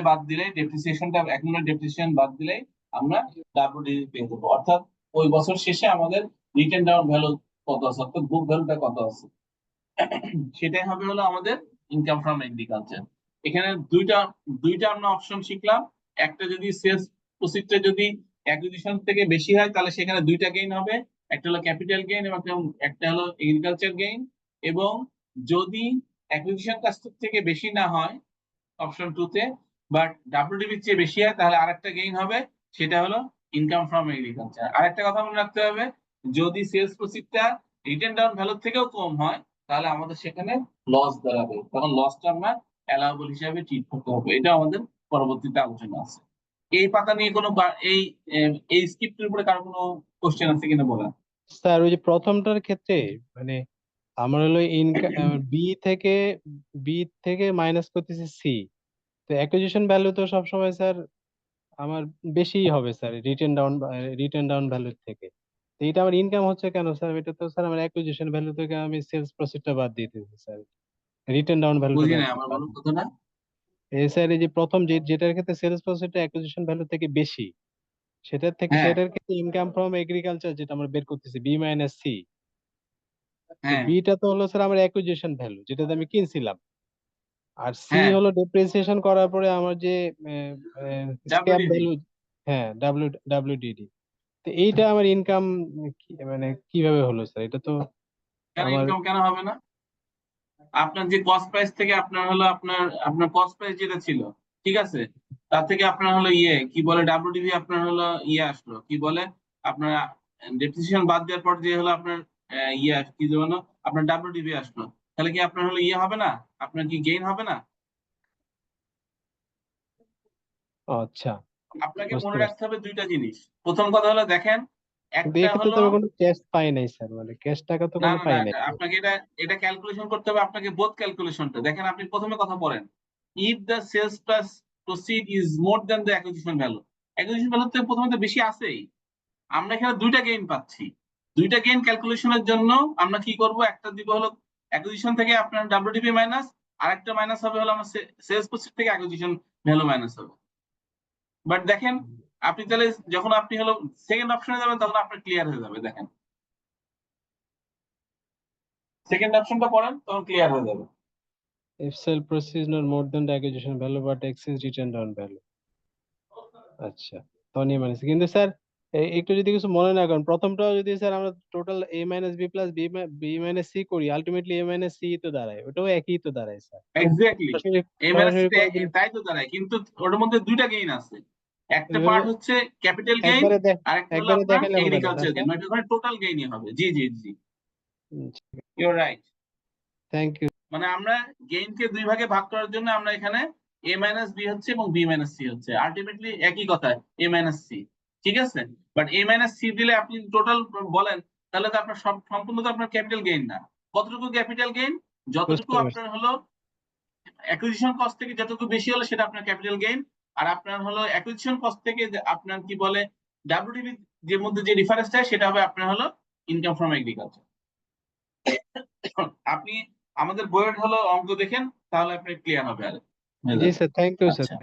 বাদ দিলে, ডেপ্রিসিয়েশনটা accumulated depreciation বাদ দিলে আমরা ডাব্লিউডিভি পেয়ে যাবো। অর্থাৎ ওই বছর শেষে আমাদের রিটেন ডাউন ভ্যালু কত আছে, অর্থাৎ বুক ভ্যালুটা কত আছে, সেটাই হবে হলো আমাদের ইনকাম ফ্রম এগ্রিকালচার। এখানে দুইটা দুইটা আমরা অপশন শিখলাম। একটা যদি সেলস প্রসিডটা যদি অ্যাকুইজিশন থেকে বেশি হয় তাহলে সেখানে দুইটা গেইন হবে, একটা হলো ক্যাপিটাল গেইন এবং একটা হলো এগ্রিকালচার গেইন। এবং যদি অ্যাকুইজিশন কস্ট থেকে বেশি না হয় অপশন 2 তে, বাট ডাব্লিউডিবির চেয়ে বেশি হয়, তাহলে আরেকটা গেইন হবে, সেটা হলো ইনকাম ফ্রম এগ্রিকালচার। আরেকটা কথা মনে রাখতে হবে, যদি সেলস প্রসিডটা রিটেন ডাউন ভ্যালুর থেকেও কম হয় তাহলে আমাদের সেখানে লস দাঁড়াবে, তখন লসটা আমরা অ্যালাউবল হিসাবে ট্রিট করতে হবে। এটা আমাদের পরবর্তীতে আলোচনা আছে। এই পাতা নিয়ে কোনো এই স্ক্রিপ্টের উপরে কারো কোনো কোশ্চেন আছে কিনা বলা? স্যার ওই যে প্রথমটার ক্ষেত্রে মানে আমার হলো ইনকাম বি থেকে মাইনাস করতেছি সি, তো অ্যাকুইজিশন ভ্যালু তো সবসময় স্যার আমার বেশিই হবে স্যার রিটেন ডাউন ভ্যালুর থেকে। তো এটা আমার ইনকাম হচ্ছে কেন স্যার? এটা তো স্যার আমার অ্যাকুইজিশন ভ্যালু থেকে আমি সেলস প্রসিডটা বাদ দিতেছি স্যার, রিটেন ডাউন ভ্যালুটা বুঝি না, আমার বাদ বলুন দিতেছি। কথাটা। স্যার এই যে প্রথম যেটার ক্ষেত্রে সেলস প্রসিডটা অ্যাকুইজিশন ভ্যালু থেকে বেশি, হ্যাঁ, সেটার ক্ষেত্রে ইনকাম ফ্রম এগ্রিকালচার যেটা আমরা বের করতেছি বি মাইনাস সি, তো হ্যাঁ, বিটা তো হলো স্যার আমার অ্যাকুইজিশন ভ্যালু যেটাতে আমি কিনছিলাম, আর সি হ্যাঁ, হলো ডেপ্রিসিয়েশন করার পরে আমার যে স্ক্র্যাপ ডাব্লিউডিভি। ভ্যালু। হ্যাঁ, ডাব্লিউডিডি। তো এইটা আমার ইনকাম মানে কিভাবে হলো স্যার? এটা তো কেন আমার ইনকাম কেন হবে না? আপনার যে কস্ট প্রাইস থেকে আপনার হলো আপনার আপনার কস্ট প্রাইস যেটা ছিল, ঠিক আছে, তার থেকে আপনার হলো কি বলে ডাব্লিউডিভি আপনার হলো আসলো, কি বলে আপনার ডেপ্রিসিয়েশন বাদ দেওয়ার পর যে হলো আপনার কি যেন আপনার ডাব্লিউডিভি আসলো, তাহলে কি আপনার হলো হবে না? আপনার কি গেইন হবে না? আচ্ছা, আপনাকে বুঝতে মনে পারছি। রাখতে হবে দুইটা জিনিস। প্রথম কথা হলো দেখেন, কিন্তু একটা এক্ষেত্রে হলো তো আমি কোনো ক্যাশ পাই নাই স্যার, মানে ক্যাশ টাকা তো না কোনো না পাই না নাই। আপনাকে এটা ক্যালকুলেশন করতে হবে, আপনাকে বোথ ক্যালকুলেশনটা দেখেন। আপনি প্রথমে কথা বলেন, if the sales plus proceed is more than the acquisition value. Acquisition value তো প্রথমে তো বেশি আছেই, আমরা এখানে দুইটা গেইন পাচ্ছি। দুইটা গেইন ক্যালকুলেশনের জন্য আমরা কি করব, একটা দিব হলো অ্যাকুইজিশন থেকে আপনার ডাব্লিউডিপি মাইনাস, আর একটা মাইনাস হবে হলো আমার সেলস প্রসিড থেকে অ্যাকুইজিশন ভ্যালু মাইনাস হবে। বাট দেখেন আপনি তাহলে যখন আপনি হলো সেকেন্ড অপশনে যাবেন তখন আপনার ক্লিয়ার হয়ে যাবে। দেখেন সেকেন্ড অপশনটা পড়েন তখন ক্লিয়ার হয়ে যাবে। If sale proceeds not more than the acquisition value but exceeds written down value. আচ্ছা, তখনই মাইনাস। কিন্তু স্যার একটু যদি কিছু মনে না করেন, প্রথমটাও যদি স্যার আমরা total a minus B plus B minus C করি, আলটিমেটলি a মাইনাস সি তো দাঁড়ায়, ওটাও একই তো দাঁড়ায় স্যার। এক্স্যাক্টলি সরাসরি করে দিলে তাই তো দাঁড়ায়, কিন্তু ওটার মধ্যে দুইটা গেইন আছে। একটা ওইভাবে পার্ট হচ্ছে ক্যাপিটাল গেইন, একবারে আর একটা হলো একবারে আপনার দেখালে হবে না, না এগ্রিকালচার গেইন, স্যার? মানে ওখানে টোটাল গেইনই হবে। জি জি জি, ইউর রাইট। Thank you. মানে আমরা গেইনকে দুই ভাগে ভাগ করার জন্য আমরা এখানে a মাইনাস বি হচ্ছে এবং বি মাইনাস সি হচ্ছে, আলটিমেটলি একই কথা a মাইনাস সি। ঠিক আছে, বাট a মাইনাস সি দিলে আপনি টোটাল বলেন, তাহলে তো আপনার সম্পূর্ণ তো আপনার ক্যাপিটাল গেইন না। কতটুকু ক্যাপিটাল গেইন? যতটুকু বুঝতে পারছি। আপনার হলো অ্যাকুইজিশন কস্ট থেকে যতটুকু বেশি হলো সেটা আপনার ক্যাপিটাল গেইন, আর আপনার হলো অ্যাকুইজিশন কস্ট থেকে আপনার কি বলে ডাব্লিউডিবি যে মধ্যে যে ডিফারেন্সটা সেটা হবে আপনার হলো ইনকাম ফ্রম এগ্রিকালচার। আপনি আমাদের বইয়ের হলো অঙ্ক দেখেন, তাহলে আপনি ক্লিয়ার হবে। আর জি স্যার, থ্যাংক ইউ স্যার। আচ্ছা,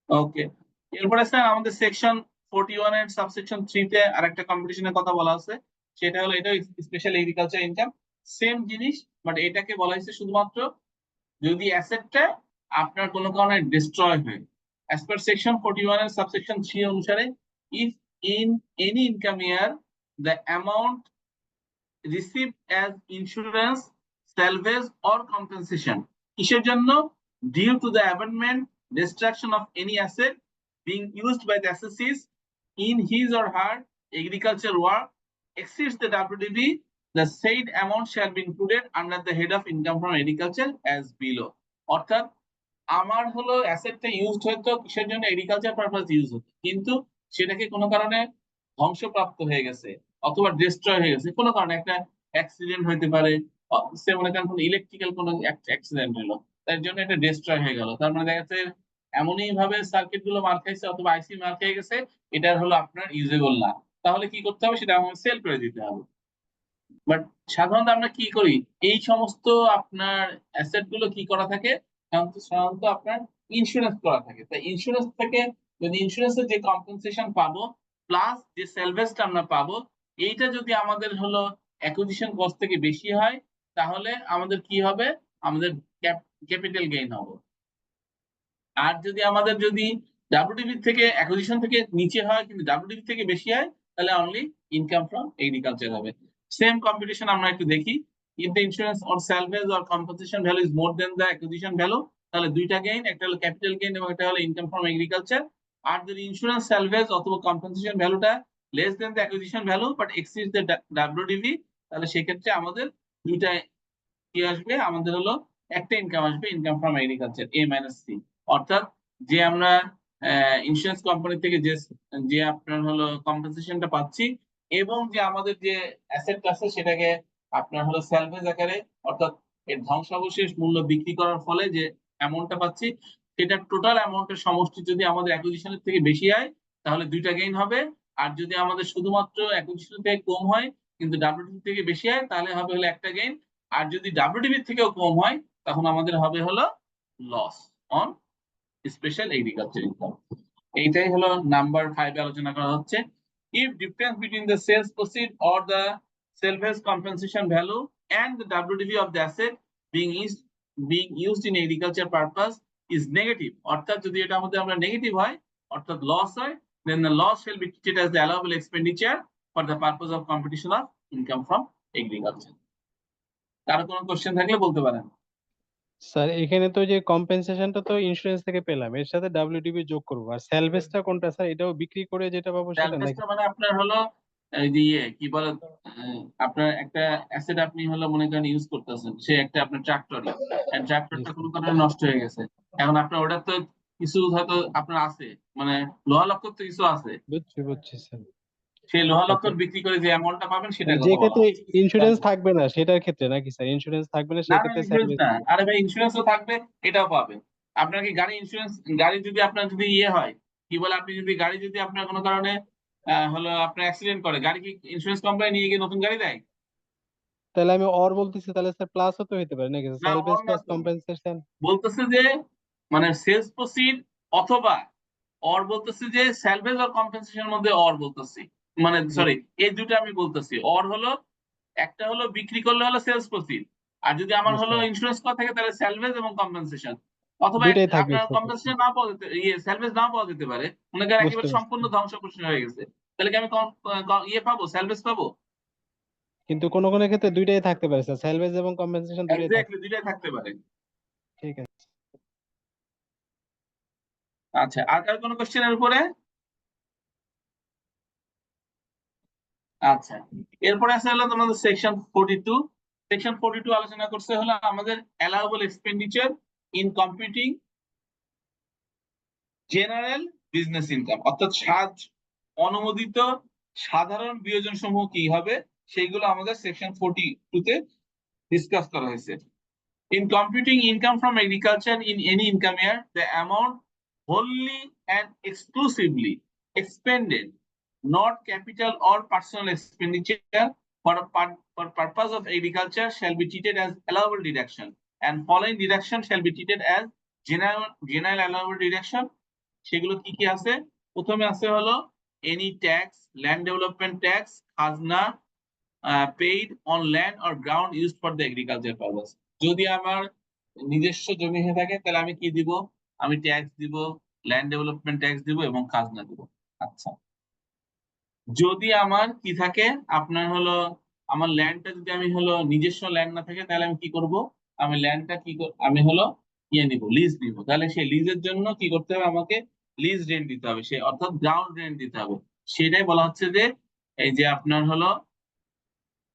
ওকে। এরপরে স্যার আমাদের সেকশন 41 এর সাবসেকশন 3 তে আরেকটা কম্পিটিশনের কথা বলা আছে, সেটা হলো এটা স্পেশাল এগ্রিকালচার ইনকাম। সেম জিনিস, বাট এটাকে বলা হয়েছে শুধুমাত্র যদি অ্যাসেটটা আপনার কোনো কারণে ডিস্ট্রয় হয়। অ্যাজ পার সেকশন 41 এর সাবসেকশন 3 অনুসারে, if in any income year the amount received as insurance, salvage or compensation কিসের জন্য? due to the abandonment, destruction of any asset being used by the assessees in his or her agricultural work exceeds the WDB, the said amount shall be included under the head of income from agriculture as below. অর্থাৎ আমার হলো অ্যাসেটটা used হতো কিসের জন্য? Agriculture purpose use হতো, কিন্তু সেটাকে কোনো কারণে ধ্বংসপ্রাপ্ত হয়ে গেছে অথবা ডিস্ট্রয় হয়ে গেছে কোনো কারণে, একটা অ্যাক্সিডেন্ট হইতে পারে, সে মনে করেন কোনো ইলেকট্রিক্যাল কোনো অ্যাক্সিডেন্ট হলো, তার জন্য এটা ডিস্ট্রয় হয়ে গেল। তার মানে দেখা যাচ্ছে এমনই ভাবে সার্কিট গুলো মার খাইছে অথবা আইসি মার খেয়ে গেছে, এটার হলো আপনার ইউজেবল না। তাহলে কি করতে হবে? সেটা আমাকে সেল করে দিতে হবে। বাট সাধারণত আমরা কি করি, এই সমস্ত আপনার অ্যাসেট গুলো কি করা থাকে, সাধারণত আপনার ইন্স্যুরেন্স করা থাকে। তাই ইন্স্যুরেন্স থেকে যদি ইন্স্যুরেন্সের যে কম্পেনসেশন পাবো প্লাস যে সেলভেজটা আমরা পাবো, এইটা যদি আমাদের হলো অ্যাকুইজিশন কস্ট থেকে বেশি হয়, তাহলে আমাদের কি হবে? আমাদের ক্যাপিটাল গেইন হবে। আর যদি ডাব্লিউডিবি থেকে অ্যাকুইজিশন থেকে নিচে হয় কিন্তু ডাব্লিউডিবি থেকে বেশি হয়, তাহলে অনলি ইনকাম ফ্রম এগ্রিকালচার হবে। সেম কম্পিটিশন আমরা একটু দেখি। If the insurance or salvage or compensation value is more than the acquisition value, তাহলে দুইটা গেইন, একটা হলো ক্যাপিটাল গেইন এবং একটা হলো ইনকাম ফ্রম এগ্রিকালচার। আর যদি ইন্স্যুরেন্স সালভেজ অথবা কম্পেনসেশন ভ্যালুটা less than the acquisition value but exceeds the WDV, তাহলে সেক্ষেত্রে আমাদের দুইটা কি আসবে? আমাদের হলো একটা ইনকাম আসবে, income from agriculture A minus C. অর্থাৎ যে আমরা ইন্স্যুরেন্স কোম্পানি থেকে যে যে আপনার হলো কম্পেনসেশনটা পাচ্ছি এবং যে আমাদের যে অ্যাসেট আছে সেটাকে আপনার হলো স্যালভেজ আকারে, অর্থাৎ এর ধ্বংসাবশেষ মূল্য বিক্রি করার ফলে যে অ্যামাউন্টটা পাচ্ছি, সেটা টোটাল অ্যামাউন্টের সমষ্টি যদি আমাদের অ্যাকুইজিশনের থেকে বেশি হয় তাহলে দুইটা গেইন হবে। আর যদি আমাদের শুধুমাত্র অ্যাকুইজিশন থেকে কম হয় কিন্তু ডাব্লিউডিবি থেকে বেশি হয়, তাহলে হবে হলো একটা গেইন। আর যদি ডাব্লিউডিবি থেকেও কম হয় তখন আমাদের হবে হলো loss on special agriculture income. এইটাই হলো নাম্বার 5 এ আলোচনা করা হচ্ছে। If difference between the sales proceed or the salvage compensation value and the WDV of the asset being used in agriculture purpose is negative, অর্থাৎ যদি এটা আমাদের আমরা নেগেটিভ হয় অর্থাৎ লস হয়, then the loss shall be treated as the allowable expenditure for the purpose of competition of income from agriculture. কারো কোনো কোশ্চেন থাকলে বলতে পারেন। স্যার এখানে তো যে কম্পেনসেশনটা তো ইন্স্যুরেন্স থেকে পেলাম, এর সাথে ডাব্লিউটিপি যোগ করবো, আর স্যালভেজটা কোনটা স্যার? এটাও বিক্রি করে যেটা পাবো সেটা নাকি? স্যালভেজটা মানে আপনার হলো এই যে কি বলে, আপনার একটা অ্যাসেট আপনি হলো মনে করেন ইউজ করতেছেন, সে একটা আপনার ট্রাক্টরই, ট্রাক্টরটা কোনো কারণে নষ্ট হয়ে গেছে। এখন আপনার ওটার তো কিছু হয়তো আপনার আছে, মানে লোহা লক্কর তো কিছু আছে, বুঝছি বুঝছি স্যার। সেই লোহা আচ্ছা, লক্কর বিক্রি করে যে অ্যামাউন্টটা পাবেন সেটার যে কথা বলা ক্ষেত্রে হচ্ছে। ইন্স্যুরেন্স থাকবে না সেটার ক্ষেত্রে নাকি স্যার? ইন্স্যুরেন্স থাকবে না না না সেক্ষেত্রে ইন্স্যুরেন্স স্যালভেজ না, দিবে। আরে ভাই ইন্স্যুরেন্সও থাকবে, এটাও পাবে। আপনার কি গাড়ি ইন্স্যুরেন্স, গাড়ি যদি আপনার যদি ইয়ে হয়, কি বলে, আপনি যদি গাড়ি যদি আপনার কোনো কারণে হলো আপনার অ্যাক্সিডেন্ট করে, গাড়ি কি ইন্স্যুরেন্স কোম্পানি নিয়ে গিয়ে নতুন গাড়ি দেয়? তাহলে আমি অর বলতেছি, তাহলে স্যার প্লাসও তো হতে পারে নাকি? না স্যালভেজ ওর না প্লাস তো, কম্পেনসেশন। বলতেছে যে মানে সেলস প্রসিড অথবা অর, বলতেছে যে স্যালভেজ আর কম্পেনসেশন মধ্যে অর বলতেছি, মানে সরি এই দুটো আমি বলতেছি। অর হলো একটা হলো বিক্রি করলে হলো সেলস প্রসিড, আর যদি আমার বুঝতে হলো পারছি, ইন্স্যুরেন্স করা থাকে তাহলে স্যালভেজ এবং কম্পেনসেশন। অথবা দুইটাই থাকবে আপনার স্যার। কম্পেনসেশন না পাওয়া যেতে, ইয়ে স্যালভেজ না পাওয়া যেতে পারে, মনে করেন বুঝতে একেবারে পারছি, সম্পূর্ণ ধ্বংসপ্রসূ হয়ে গেছে, তাহলে কি আমি ইয়ে পাবো, স্যালভেজ পাবো? কিন্তু কোন কোন ক্ষেত্রে দুইটাই থাকতে পারে স্যার, স্যালভেজ এবং কম্পেনসেশন দুইটাই থাকতে। এক্স্যাক্টলি দুইটাই থাকতে পারে। ঠিক আছে। আচ্ছা, আর কার কোনো কোশ্চেনের উপরে? আচ্ছা, এরপরে আছে হলো তোমাদের সেকশন 42। সেকশন 42 আলোচনা করছে হলো আমাদের allowable expenditure in computing general business income, অর্থাৎ অনুমোদিত সাধারণ বিয়োজন সমূহ কি হবে, সেইগুলো আমাদের সেকশন 42 তে ডিসকাস করা হয়েছে। In computing income from agriculture in any income year, the amount wholly and exclusively expended, not capital or personal expenditure, for purpose of agriculture shall be treated as allowable deduction, and following deduction shall be treated as general allowable deduction. সেগুলো কি কি আছে? প্রথমে আছে হলো any tax, land development tax, খাজনা paid on land or ground used for the agriculture purpose. যদি আমার নিজস্ব জমি হয়ে থাকে তাহলে আমি কি দিব? আমি ট্যাক্স দিব, ল্যান্ড ডেভেলপমেন্ট ট্যাক্স দিব এবং খাজনা দিব। আচ্ছা, যদি আমার কি থাকে, আপনার হলো আমার ল্যান্ডটা যদি আমি হলো নিজস্ব ল্যান্ড না থাকে তাহলে আমি কি করব? আমি ল্যান্ডটা আমি হলো ইয়ে নিব, লিজ নিব। তাহলে সেই লিজের জন্য কি করতে হবে? আমাকে লিজ রেন্ট দিতে হবে, সে অর্থাৎ গ্রাউন্ড রেন্ট দিতে হবে। সেটাই বলা হচ্ছে যে এই যে আপনার হলো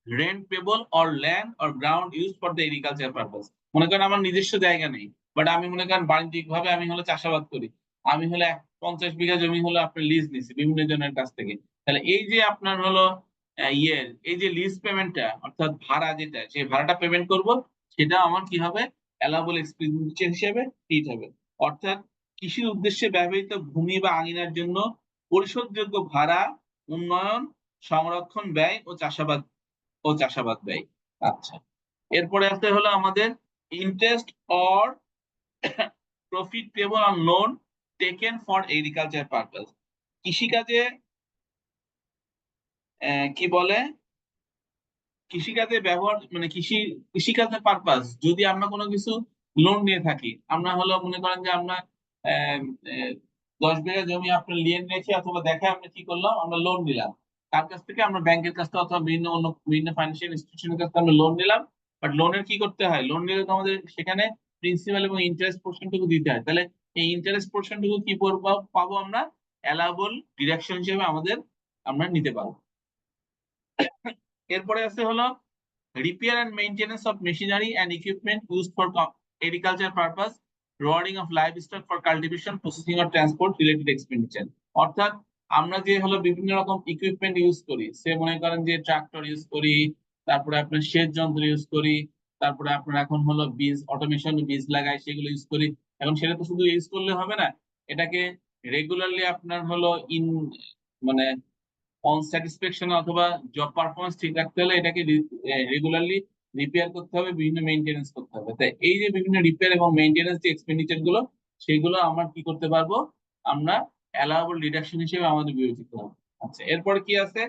rent payable or land or ground used for the agriculture purpose। মনে করেন আমার নিজস্ব জায়গা নেই, বাট আমি মনে করেন বাণিজ্যিক ভাবে আমি হলো চাষাবাদ করি, আমি হলো 50 বিঘা জমি হলো আপনার লিজ নিছি বিভিন্ন জনের কাছ থেকে। তাহলে এই যে আপনার হলো এই যে লিজ পেমেন্টটা, অর্থাৎ ভাড়া যেটা, সেই ভাড়াটা পেমেন্ট করব, সেটা আমার কি হবে? অ্যালাউবল এক্সপেন্ডিচার হিসেবে ট্রিট হবে। অর্থাৎ কৃষির উদ্দেশ্যে ব্যবহৃত ভূমি বা আঙিনার জন্য পরিশোধযোগ্য ভাড়া, উন্নয়ন, সংরক্ষণ ব্যয় ও চাষাবাদ ব্যয়। আচ্ছা, এরপরে আছে হলো আমাদের interest or profit payable on loan taken for agriculture purpose. কৃষিকাজে কি বলে, কৃষিকাজে ব্যবহার মানে কৃষিকাজের পারপাস, যদি আমরা কোনো কিছু লোন নিয়ে থাকি, আমরা হলো মনে করেন যে আমরা 10 বিঘা জমি আপনার লিয়েন রেখে অথবা দেখে আমরা কি করলাম, আমরা লোন নিলাম তার কাছ থেকে, আমরা ব্যাংকের কাছ থেকে অথবা বিভিন্ন ফাইন্যান্সিয়াল ইনস্টিটিউশনের কাছ থেকে আমরা লোন নিলাম। বাট লোনের কি করতে হয়? লোন নিলে তো আমাদের সেখানে প্রিন্সিপাল এবং ইন্টারেস্ট পোর্শনটুকু দিতে হয়। তাহলে এই ইন্টারেস্ট পোর্শনটুকু কি পাবো আমরা? অ্যালাউবল ডিডাকশন হিসেবে আমরা নিতে পারবো। এরপরে আছে হলো repair and maintenance of machinery and equipment used for agriculture purpose, rewarding of livestock for cultivation, processing or transport related expenditure। অর্থাৎ আমরা যে হলো বিভিন্ন রকম ইকুইপমেন্ট ইউজ করি, সে মনে করেন যে ট্রাক্টর ইউজ করি, তারপরে আপনার সেচ যন্ত্র ইউজ করি, তারপরে আপনার এখন হলো বীজ অটোমেশন বীজ লাগাই, সেগুলো ইউজ করি। এখন সেটা তো শুধু ইউজ করলে হবে না, এটাকে রেগুলারলি আপনার হলো মানে অন স্যাটিসফ্যাকশন অথবা জব পারফরমেন্স ঠিক রাখতে হলে এটাকে রেগুলারলি রিপেয়ার করতে হবে, বিভিন্ন মেইনটেনেন্স করতে হবে। তাই এই যে বিভিন্ন রিপেয়ার এবং মেইনটেনেন্স যে এক্সপেন্ডিচার গুলো, সেগুলো আমরা কি করতে পারবো? আমরা অ্যালাউবল ডিডাকশন হিসেবে আমাদের বিবেচিত হবে। আচ্ছা, এরপরে কি আছে?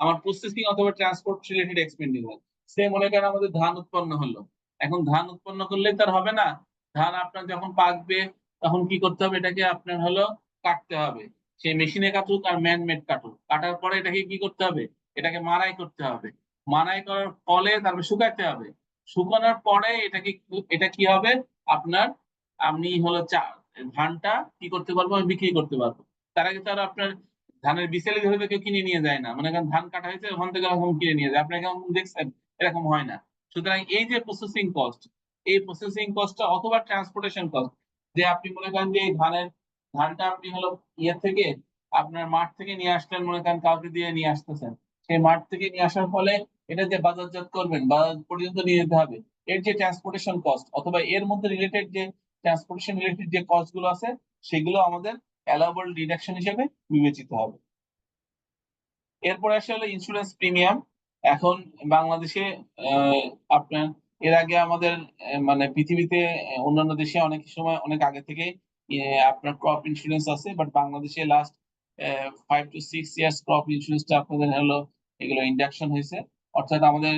আমার প্রসেসিং অথবা ট্রান্সপোর্ট রিলেটেড এক্সপেন্ডিচার। সে মনে করেন আমাদের ধান উৎপন্ন হলো, এখন ধান উৎপন্ন করলেই তার হবে না, ধান আপনার যখন পাকবে তখন কি করতে হবে? এটাকে আপনার হলো কাটতে হবে, সেই মেশিনে কাটুক আর ম্যান মেড কাটুক, কাটার পরে এটাকে কি করতে হবে? এটাকে মাড়াই করতে হবে, মাড়াই করার ফলে তারপরে শুকাতে হবে, শুকানোর পরে এটা কি হবে আপনার? আপনি হলো ধানটা কি করতে পারবো? আমি বিক্রি করতে পারবো। তার আগে তো আর আপনার ধানের বিচেলে ধরে কেউ কিনে নিয়ে যায় না, মনে করেন ধান কাটা হয়েছে ওখান থেকে এরকম কিনে নিয়ে যায়, আপনাকে দেখছেন? এরকম হয় না। সুতরাং এই যে প্রসেসিং কস্ট, এই প্রসেসিং কস্টটা অথবা ট্রান্সপোর্টেশন কস্ট, যে আপনি মনে করেন যে এই ধানটা আপনি হলো ইয়ে থেকে আপনার মাঠ থেকে নিয়ে আসলেন, মনে করেন কাউকে দিয়ে নিয়ে আসতেছেন, সেই মাঠ থেকে নিয়ে আসার ফলে এটা যে বাজারজাত করবেন, বাজার পর্যন্ত নিয়ে যেতে হবে, এর যে ট্রান্সপোর্টেশন কস্ট অথবা এর মধ্যে রিলেটেড যে ট্রান্সপোর্টেশন রিলেটেড যে কস্ট গুলো আছে, সেগুলো আমাদের অ্যালাউবল ডিডাকশন হিসেবে বিবেচিত হবে। এরপরে আসে হলো ইন্স্যুরেন্স প্রিমিয়াম। এখন বাংলাদেশে আপনার এর আগে আমাদের মানে পৃথিবীতে অন্যান্য দেশে অনেক সময় অনেক আগে থেকে আপনার ক্রপ ইন্স্যুরেন্স আছে, বাট বাংলাদেশে লাস্ট 5 to 6 ইয়ার্স ক্রপ ইন্স্যুরেন্সটা আপনাদের হলো এগুলো ইন্ডাকশন হয়েছে। অর্থাৎ আমাদের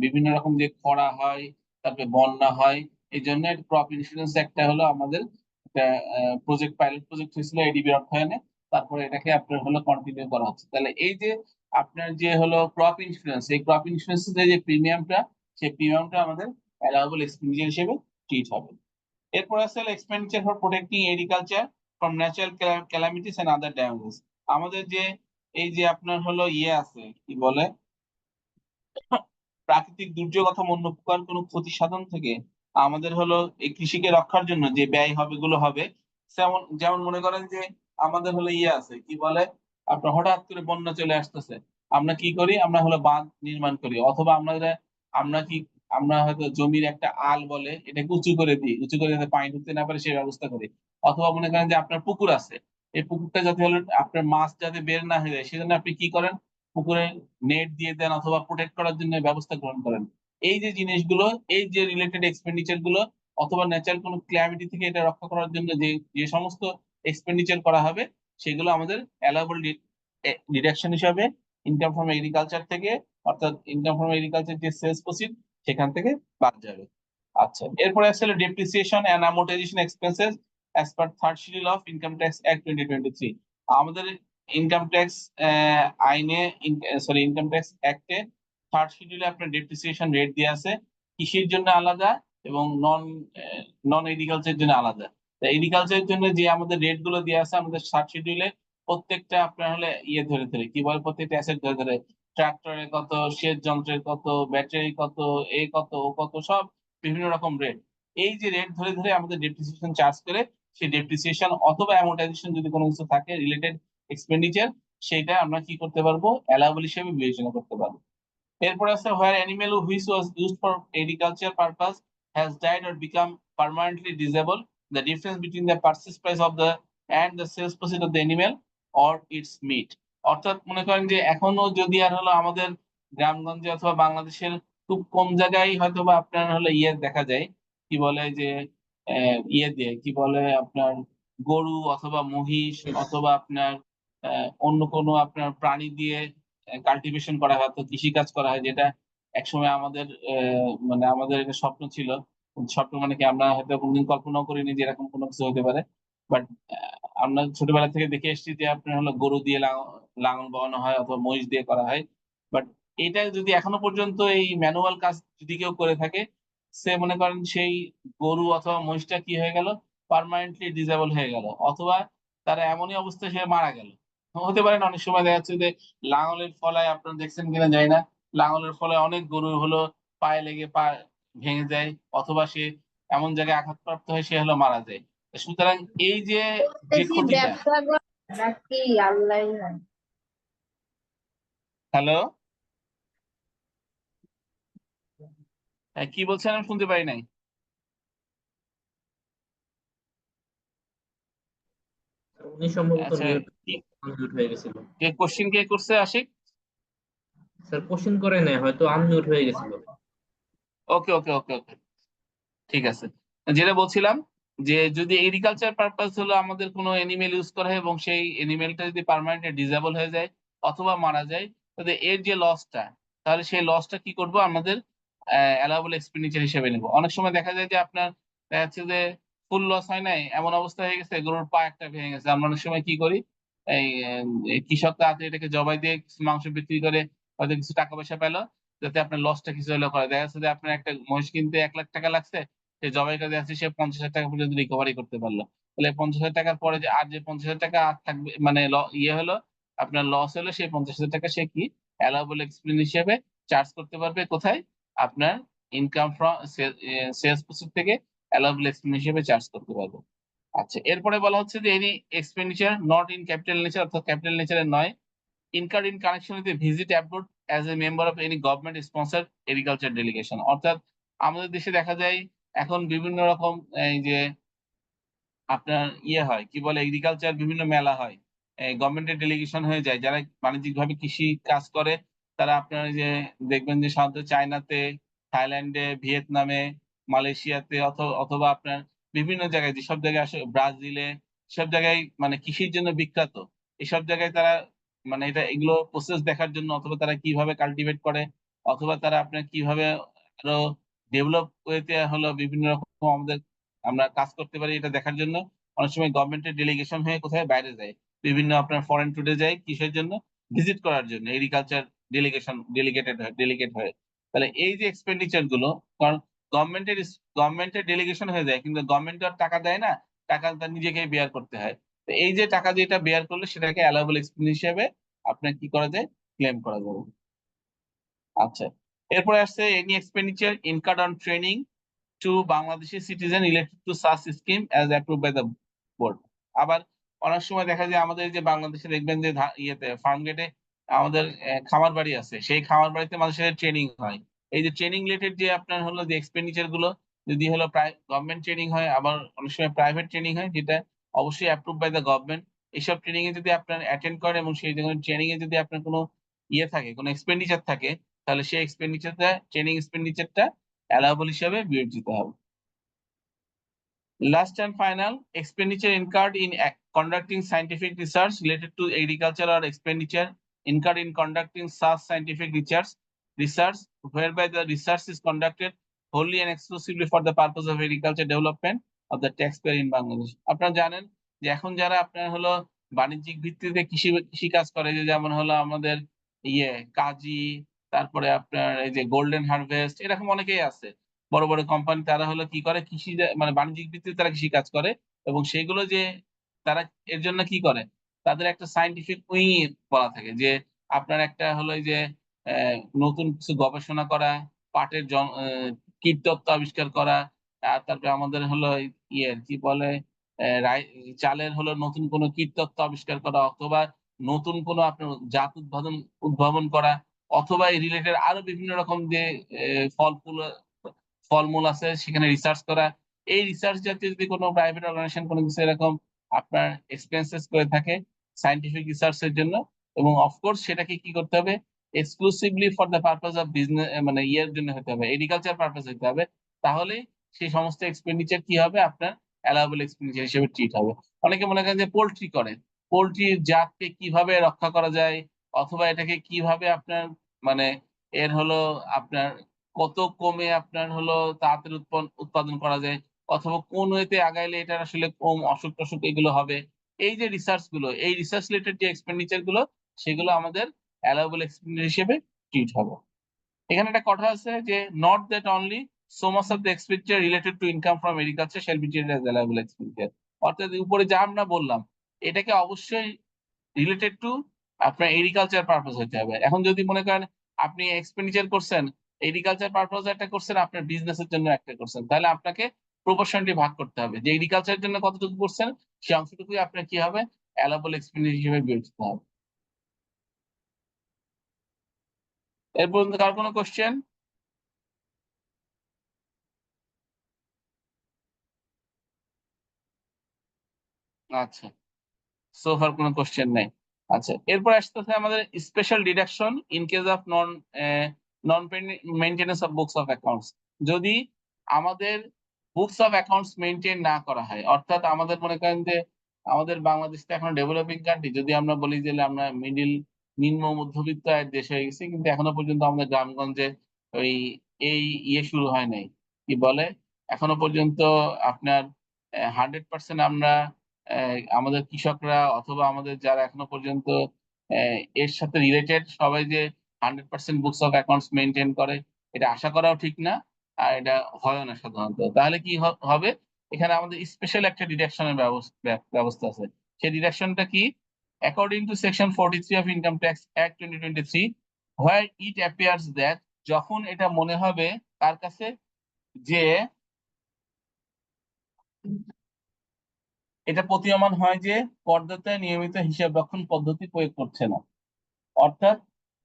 বিভিন্ন রকম যে খরা হয়, তারপরে বন্যা হয়, এই জন্য ক্রপ ইন্স্যুরেন্স একটা হলো আমাদের একটা প্রজেক্ট, পাইলট প্রজেক্ট হয়েছিল এডিবির অর্থায়নে। তারপরে এটাকে আপনার হলো কন্টিনিউ করা হচ্ছে। তাহলে এই যে আপনার যে হলো ক্রপ ইন্স্যুরেন্স, এই ক্রপ ইন্স্যুরেন্স যে প্রিমিয়ামটা, সেই প্রিমিয়ামটা আমাদের অ্যালাউবল এক্সপেন্ডিচার হিসেবে ট্রিট হবে। এরপর আছে expenditure for protecting agriculture from natural calamities and other damages. আমাদের যে এই যে আপনার হলো আছে কি বলে, প্রাকৃতিক দুর্যোগ অথবা অন্য প্রকার কোনো ক্ষতি সাধন থেকে আমাদের হলো এই কৃষিকে রক্ষার জন্য যে ব্যয় হবে গুলো হবে। যেমন যেমন মনে করেন যে আমাদের হলো আছে কি বলে, আপনার হঠাৎ করে বন্যা চলে আসতেছে, আমরা কি করি, আমরা হলো বাঁধ নির্মাণ করি, অথবা আমরা কি আমরা হয়তো জমির একটা আল বলে এটাকে উঁচু করে দিই, উঁচু করে যাতে পানি ঢুকতে না পারে সেই ব্যবস্থা করি। অথবা মনে করেন যে আপনার পুকুর আছে, এই পুকুরটা যাতে হলো আপনার মাছ যাতে বের না হয়ে যায়, সেজন্য আপনি কি করেন, পুকুরে নেট দিয়ে দেন অথবা প্রোটেক্ট করার জন্য ব্যবস্থা গ্রহণ করেন। এই যে জিনিসগুলো, এই যে রিলেটেড এক্সপেন্ডিচার গুলো অথবা ন্যাচারাল কোনো ক্ল্যামিটি থেকে এটা রক্ষা করার জন্য যে যে সমস্ত এক্সপেন্ডিচার করা হবে, সেগুলো আমাদের অ্যালাউবল ডিডাকশন হিসাবে ইনকাম ফ্রম এগ্রিকালচার থেকে, অর্থাৎ ইনকাম ফ্রম এগ্রিকালচার যে সেলস প্রসিড সেখান থেকে বাদ যাবে। আচ্ছা, এরপরে আসলে depreciation and amortization expenses as per third schedule of income tax act 2023। আমাদের ইনকাম ট্যাক্স আইনে, সরি ইনকাম ট্যাক্স অ্যাক্টে থার্ড শিডিউলে আপনার ডেপ্রিসিয়েশন রেট দেওয়া আছে, কৃষির জন্য আলাদা এবং নন এগ্রিকালচারের জন্য আলাদা। এগ্রিকালচারের জন্য যে আমাদের রেট গুলো দেওয়া আছে আমাদের থার্ড শিডিউলে, প্রত্যেকটা আপনার হলে ধরে ধরে কি বলে, প্রত্যেকটা অ্যাসেট ধরে ধরে, ট্রাক্টরের কত, সেচ যন্ত্রের কত, ব্যাটারি কত, এই কত, ও কত, সব বিভিন্ন রকম রেট। এই যে রেট ধরে ধরে আমাদের ডেপ্রিসিয়েশন চার্জ করে, সেই ডেপ্রিসিয়েশন অথবা অ্যামortization যদি কোনো কিছু থাকে রিলেটেড এক্সপেন্ডিচার, সেটা আমরা কি করতে পারবো, অ্যালাউবল হিসেবে বিবেচনা করতে পারবো। এরপর আছে where animal which was used for agriculture purpose has died or become permanently disabled, the difference between the purchase price of the and the sales proceed of the animal or its meat। অর্থাৎ মনে করেন যে এখনো যদি আর হলো আমাদের গ্রামগঞ্জে অথবা বাংলাদেশের খুব কম জায়গায় হয়তো বা আপনার হলো দেখা যায়, কি বলে যে দিয়ে কি বলে আপনার গরু অথবা মহিষ অথবা আপনার অন্য কোনো আপনার প্রাণী দিয়ে কাল্টিভেশন করা হয়, তো কৃষিকাজ করা হয়, যেটা একসময় আমাদের মানে আমাদের একটা স্বপ্ন ছিল। স্বপ্ন মানে কি, আমরা হয়তো কোনদিন কল্পনাও করিনি যে এরকম কোনো কিছু হতে পারে। বাট আমরা ছোটবেলা থেকে দেখে এসেছি যে আপনার হলো গরু দিয়ে লাঙল বানানো হয় অথবা মহিষ দিয়ে করা হয়। বাট এটা যদি এখনো পর্যন্ত এই ম্যানুয়াল কাজ যদি কেউ করে থাকে, সে মনে করেন সেই গরু অথবা মহিষটা কি হয়ে গেল, পার্মানেন্টলি ডিসেবল হয়ে গেল, অথবা তারা এমনই অবস্থায় সে মারা গেল। হতে পারে না, অনেক সময় দেখা যাচ্ছে যে লাঙলের ফলায়, আপনারা দেখছেন কিনা জানি না, লাঙলের ফলায় অনেক গরু হলো পায়ে লেগে পা ভেঙে যায়, অথবা সে এমন জায়গায় আঘাতপ্রাপ্ত হয় সে হলো মারা যায়। সুতরাং এই যে যে বলতেছি ক্ষতিটা, ব্যবসা নাকি আল্লাহ জানে। হ্যালো, কি বলছেন আমি শুনতে পাই নাই। উনি সম্ভবত আচ্ছা, আনমিউট হয়ে গেছিল। কে কোশ্চিন কে করছে, আশিক? স্যার কোশ্চিন করে নেয়, হয়তো আনমিউট হয়ে গেছিল। ওকে ওকে ওকে ওকে, ঠিক আছে। যেটা বলছিলাম যে যদি এগ্রিকালচার পারপাস হলো আমাদের কোনো এনিমেল ইউজ করা হয় এবং সেই এনিমেলটা যদি পার্মানেন্টলি ডিসেবল হয়ে যায় অথবা মারা যায়, তাহলে এর যে লসটা, তাহলে সেই লসটা কি করব, আমাদের অ্যালাউবল এক্সপেন্ডিচার হিসেবে নেব। অনেক সময় দেখা যায় যে আপনার দেখা যাচ্ছে যে ফুল লস হয় নাই, এমন অবস্থা হয়ে গেছে গরুর পা একটা ভেঙে গেছে, আমরা অনেক সময় কি করি, এই কৃষক তাড়াতাড়ি এটাকে জবাই দিয়ে কিছু মাংস বিক্রি করে হয়তো কিছু টাকা পয়সা পেলো, যাতে আপনার লসটা কিছু হলেও করে। দেখা যাচ্ছে যে আপনার একটা মহিষ কিনতে 1 লাখ টাকা লাগছে, সে জবাই করে যাচ্ছে, সে 50,000 টাকা পর্যন্ত রিকভারি করতে পারলো। তাহলে 50,000 টাকার পরে যে আর যে 50,000 টাকা আর থাকবে, মানে হলো আপনার লস হলো, সেই 50,000 টাকা সে কি অ্যালাউবল এক্সপেন্স হিসেবে চার্জ করতে পারবে। কোথায়? আপনার ইনকাম ফ্রম সেলস প্রসিড থেকে অ্যালাউবল এক্সপেন্স হিসেবে চার্জ করতে পারবে। আচ্ছা, এরপরে বলা হচ্ছে যে any expenditure not in capital nature, অর্থাৎ ক্যাপিটাল নেচারের নয়, incurred in connection with a visit abroad as a member of any government sponsored agriculture delegation, অর্থাৎ আমাদের দেশে দেখা যায় এখন বিভিন্ন রকম এই যে আপনার ইয়ে হয় কি বলে এগ্রিকালচার বিভিন্ন মেলা হয়, গভর্নমেন্টের ডেলিগেশন হয়ে যায়, যারা বাণিজ্যিক ভাবে কৃষি কাজ করে তারা আপনার এই যে দেখবেন যে সাধারণত চায়নাতে, থাইল্যান্ডে, ভিয়েতনামে, মালয়েশিয়াতে অথবা আপনার বিভিন্ন জায়গায়, যেসব জায়গায় আসে ব্রাজিলে, সব জায়গায় মানে কৃষির জন্য বিখ্যাত, এসব জায়গায় তারা মানে এগুলো প্রসেস দেখার জন্য, অথবা তারা কিভাবে কাল্টিভেট করে, অথবা তারা আপনার কিভাবে আরো ডেভেলপ ওয়েতে হলো বিভিন্ন রকম আমাদের আমরা কাজ করতে পারি এটা দেখার জন্য অনেক সময় গভর্নমেন্টের ডেলিগেশন হয়ে কোথায় বাইরে যায়, বিভিন্ন আপনার ফরেন ট্যুরে যায়, কিসের জন্য? ভিজিট করার জন্য, এগ্রিকালচার ডেলিগেট হয়। তাহলে এই যে এক্সপেন্ডিচার গুলো, কারণ গভর্নমেন্টের ডেলিগেশন হয়ে যায়, কিন্তু গভর্নমেন্ট আর টাকা দেয় না, টাকা তার নিজেকে বেয়ার করতে হয়। তো এই যে টাকা যেটা বেয়ার করলে সেটাকে অ্যালাউবল এক্সপেন্স হিসেবে আপনার কি করা যায়? ক্লেম করা যাবে। আচ্ছা, এরপরে আসছে any expenditure incurred on training to Bangladeshi citizen related to such scheme as approved by the board. আবার অনেক সময় দেখা যায় আমাদের যে বাংলাদেশে দেখবেন যে ইয়েতে ফার্ম গেটে আমাদের খামার বাড়ি আছে, সেই খামার বাড়িতে মানুষের ট্রেনিং হয়। এই যে ট্রেনিং রিলেটেড যে আপনার হলো যে এক্সপেন্ডিচার গুলো, যদি হলো গভর্নমেন্ট ট্রেনিং হয়, আবার অনেক সময় প্রাইভেট ট্রেনিং হয়, যেটা অবশ্যই অ্যাপ্রুভ বাই দ্য গভর্নমেন্ট, এইসব ট্রেনিং এ যদি আপনার অ্যাটেন্ড করেন এবং সেই ট্রেনিং এ যদি আপনার কোনো ইয়ে থাকে, কোনো এক্সপেন্ডিচার থাকে, তাহলে সেই এক্সপেন্ডিচারটা, ট্রেনিং এক্সপেন্ডিচারটা অ্যালাউবল হিসাবে বিবেচিত হবে। Last and final, expenditure incurred in conducting scientific research related to agriculture or expenditure incurred in conducting such scientific research whereby the research is conducted wholly and exclusively for the purpose of agriculture development of the taxpayer in Bangladesh. আপনারা জানেন যে এখন যারা আপনার হলো বাণিজ্যিক ভিত্তিতে কৃষি কাজ করে, যে যেমন হলো আমাদের কাজী, তারপরে আপনার এই যে গোল্ডেন হারভেস্ট, এরকম অনেকেই আছে বড় বড় কোম্পানি, তারা হলো কি করে কৃষি মানে বাণিজ্যিক ভিত্তিতে তারা কৃষি কাজ করে, এবং সেগুলো যে তারা এর জন্য কি করে, তাদের একটা সায়েন্টিফিক উইং বলা থাকে, যে আপনার একটা হলো এই যে নতুন কিছু গবেষণা করা, পাটের কীটতত্ত্ব আবিষ্কার করা, আর তারপরে আমাদের হলো কি বলে চালের হলো নতুন কোনো কীটতত্ত্ব আবিষ্কার করা, অথবা নতুন কোনো আপনার জাত উদ্ভাবন করা, অথবা এই রিলেটেড আরো বিভিন্ন রকম যে ফলমূল আছে সেখানে রিসার্চ করা। এই রিসার্চ জাতীয় যদি কোনো প্রাইভেট অর্গানাইজেশন কোনো কিছু এরকম আপনার এক্সপেন্সেস করে থাকে সায়েন্টিফিক রিসার্চের জন্য, এবং অফকোর্স সেটাকে কি করতে হবে? Exclusively for the purpose of business, মানে জন্য হতে হবে, এগ্রিকালচার পারপাস হতে হবে, তাহলে সেই সমস্ত এক্সপেন্ডিচার কি হবে? আপনার অ্যালাউবল এক্সপেন্ডিচার হিসেবে ট্রিট হবে। অনেকে মনে করেন যে পোল্ট্রি করেন, পোল্ট্রির জাতকে কিভাবে রক্ষা করা যায়, অথবা এটাকে কিভাবে আপনার মানে এর হলো আপনার কত কমে আপনার হলো তাড়াতাড়ি উৎপাদন করা যায়, অথবা কোন ওয়েতে আগাইলে এটা আসলে কম অসুখ টসুখ এগুলো হবে, এই যে রিসার্চ গুলো, এই রিসার্চ রিলেটেড যে এক্সপেন্ডিচার গুলো, সেগুলো আমাদের অ্যালাউবল এক্সপেন্ডিচার হিসেবে ট্রিট হবে। এখানে একটা কথা আছে যে not that only so much of the expenditure related to income from agriculture shall be treated as allowable expenditure, অর্থাৎ উপরে যা আমরা বললাম এটাকে অবশ্যই রিলেটেড টু আপনার এগ্রিকালচার পারপাস হতে হবে। এখন যদি মনে করেন আপনি এক্সপেন্ডিচার করছেন এগ্রিকালচার পারপাস একটা করছেন, আপনার বিজনেসের জন্য একটা করছেন, তাহলে আপনাকে প্রপোর্শনটি ভাগ করতে হবে, যে এগ্রিকালচারের জন্য কতটুকু করছেন সেই অংশটুকুই আপনার কি হবে? অ্যালাউবল এক্সপেন্ডিচার হিসেবে বিবেচিত হবে। এর পর্যন্ত কার কোনো কোশ্চেন? আচ্ছা, সোফার কোনো কোশ্চেন নাই। আচ্ছা, এরপর আসতেছে আমাদের special deduction in case of non maintenance of books of accounts. যদি আমাদের বুকস অফ অ্যাকাউন্টস মেনটেন না করা হয়, অর্থাৎ আমাদের মনে করেন যে আমাদের বাংলাদেশ তো এখন ডেভেলপিং কান্ট্রি, যদি আমরা বলি যে আমরা নিম্ন মধ্যবিত্ত আয়ের দেশ হয়ে গেছি, কিন্তু এখনো পর্যন্ত আমাদের গ্রামগঞ্জে ওই এই শুরু হয় নাই, কি বলে এখনো পর্যন্ত আপনার 100% আমরা আমাদের কৃষকরা অথবা আমাদের যারা এখনো পর্যন্ত এর সাথে রিলেটেড সবাই যে 100% বুকস অফ অ্যাকাউন্টস মেনটেন করে, এটা আশা করাও ঠিক না, আর এটা হয় না সাধারণত। তাহলে কি হবে? এখানে আমাদের স্পেশাল একটা ডিডাকশনের ব্যবস্থা আছে। সেই ডিডাকশনটা কি? According to section 43 of income tax act 2023, where it appears that, যখন এটা মনে হবে তার কাছে যে এটা প্রতীয়মান হয় যে করদাতা নিয়মিত হিসাব রক্ষণ পদ্ধতি প্রয়োগ করছে না। অর্থাৎ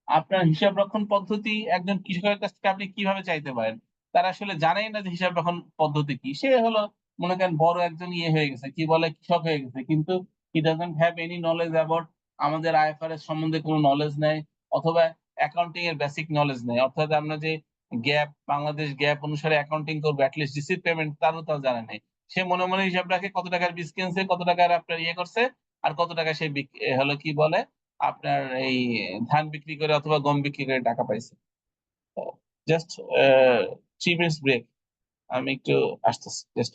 আপনার হিসাব রক্ষণ পদ্ধতি একজন কৃষকের কাছ থেকে আপনি কিভাবে চাইতে পারেন? তারা আসলে জানেই না যে হিসাব রক্ষণ পদ্ধতি কি। সে হলো মনে করেন বড় একজন ইয়ে হয়ে গেছে, কি বলে, কৃষক হয়ে গেছে, কিন্তু he doesn't have any knowledge about আমাদের আইএফআরএস সম্বন্ধে কোনো নলেজ নেই, অথবা অ্যাকাউন্টিং এর বেসিক নলেজ নেই। অর্থাৎ আমরা যে গ্যাপ, বাংলাদেশ গ্যাপ অনুসারে অ্যাকাউন্টিং করবো, অ্যাটলিস্ট রিসিভ পেমেন্ট, তাও জানে নাই। সে মনে মনে হিসাব রাখে কত টাকার বীজ কিনছে, কত টাকার আপনার ইয়ে করছে, আর কত টাকা সে হলো কি বলে আপনার এই ধান বিক্রি করে অথবা গম বিক্রি করে টাকা পাইছে। জাস্ট 3 মিনিটস ব্রেক, আমি একটু আসতেছি জাস্ট।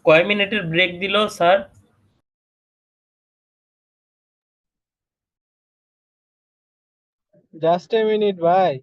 কয় মিনিটের ব্রেক দিল স্যার? জাস্ট এ মিনিট ভাই।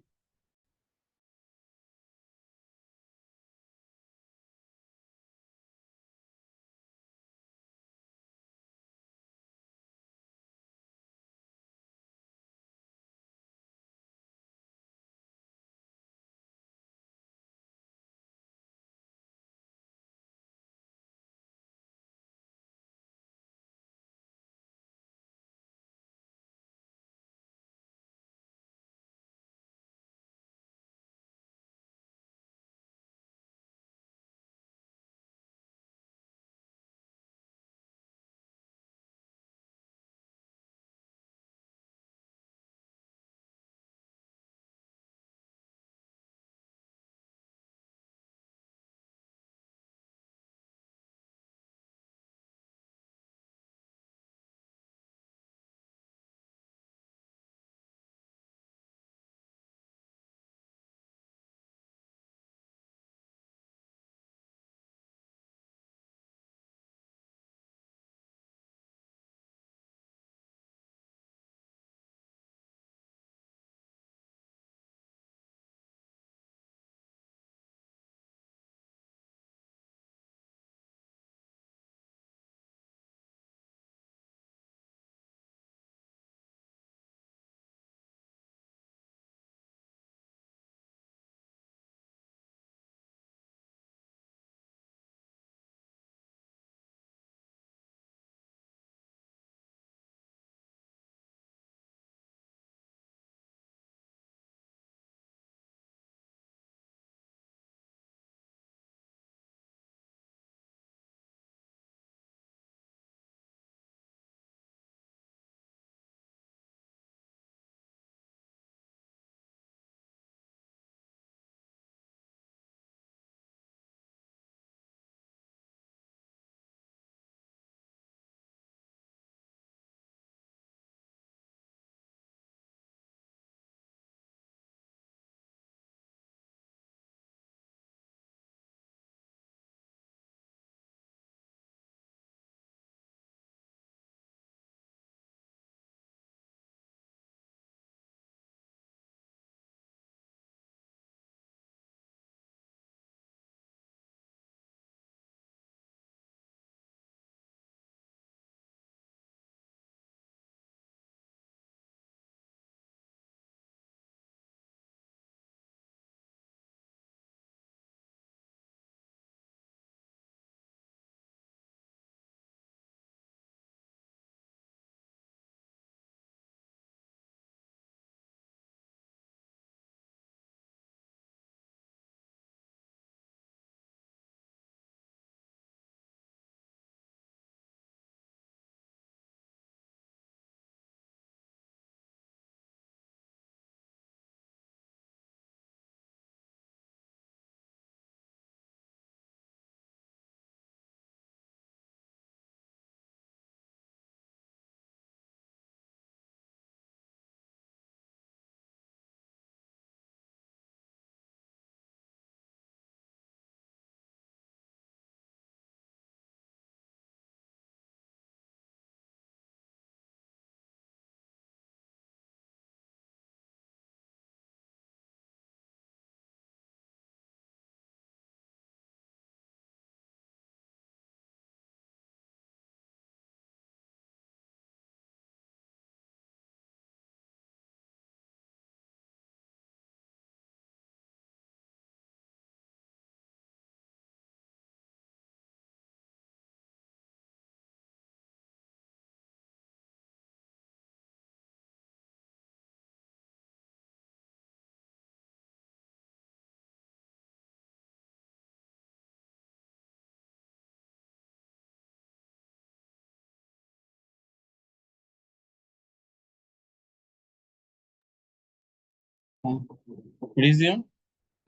Resume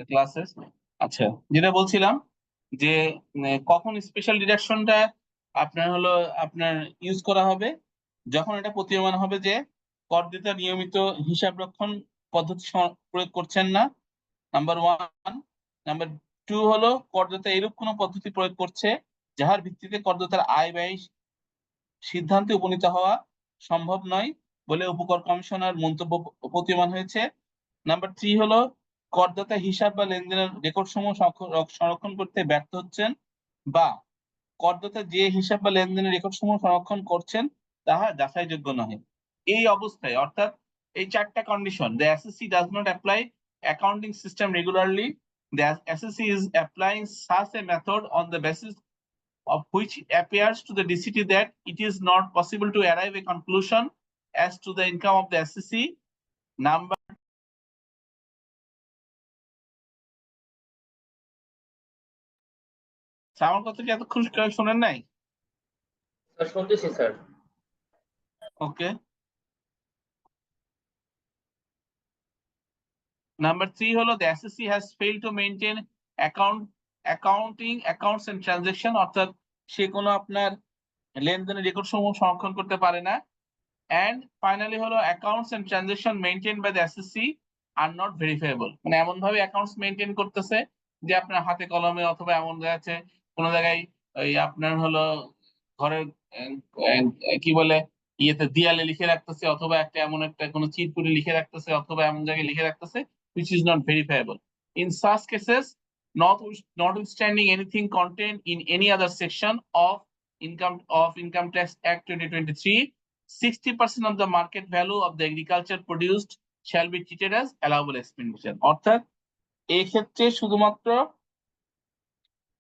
classes. আচ্ছা, যেটা বলছিলাম যে কখন স্পেশাল ডিডাকশনটা আপনার হলো আপনার ইউজ করা হবে, যখন এটা প্রতীয়মান হবে যে করদাতা নিয়মিত হিসাব রক্ষণ পদ্ধতি প্রয়োগ করছেন না, নাম্বার 1। নাম্বার 2 হলো করদাতা এরূপ কোনো পদ্ধতি প্রয়োগ করছে যাহার ভিত্তিতে করদাতার আয় ব্যয় সিদ্ধান্তে উপনীত হওয়া সম্ভব নয় বলে উপকর কমিশনার মন্তব্য প্রতীয়মান হয়েছে। নাম্বার 3 হলো করদাতা হিসাব বা লেনদেনের রেকর্ড সমূহ সংরক্ষণ করতে ব্যর্থ হচ্ছেন, বা করদাতা যে হিসাব বা লেনদেনের রেকর্ড সমূহ সংরক্ষণ করছেন তাহা যাচাইযোগ্য নহে। এই অবস্থায় অর্থাৎ এই চারটা condition, the SSC does not apply accounting system regularly, the SSC is applying such a method on the basis of which appears to the DCT that it is not possible to arrive a conclusion as to the income of the SSC. Number আমার কথা কি এতক্ষণ শোনেন নাই? Sir শুনতেছি sir. ওকে। Number 3 হলো the SSC has failed to maintain accounts and transaction, অর্থাৎ সে কোনো আপনার লেনদেনের রেকর্ড সমূহ সংরক্ষণ করতে পারে না। And finally হলো accounts and transaction maintained by the SSC are not verifiable, মানে এমন ভাবে অ্যাকাউন্টস মেইনটেইন করতেছে যে আপনার হাতে কলমে অথবা এমন আছে কোন জায়গায় ওই আপনার হলো ঘরের কি বলে ইয়েতে দেয়ালে লিখে রাখতেছে, অথবা একটা এমন একটা কোনো চিট করে লিখে রাখতেছে, অথবা এমন জায়গায় লিখে রাখতেছে which is not verifiable. In such cases, notwithstanding anything contained in any other section of Income Tax Act 2023, 60% of the market value of the agriculture produced shall be treated as allowable expenditure. অর্থাৎ এই ক্ষেত্রে শুধুমাত্র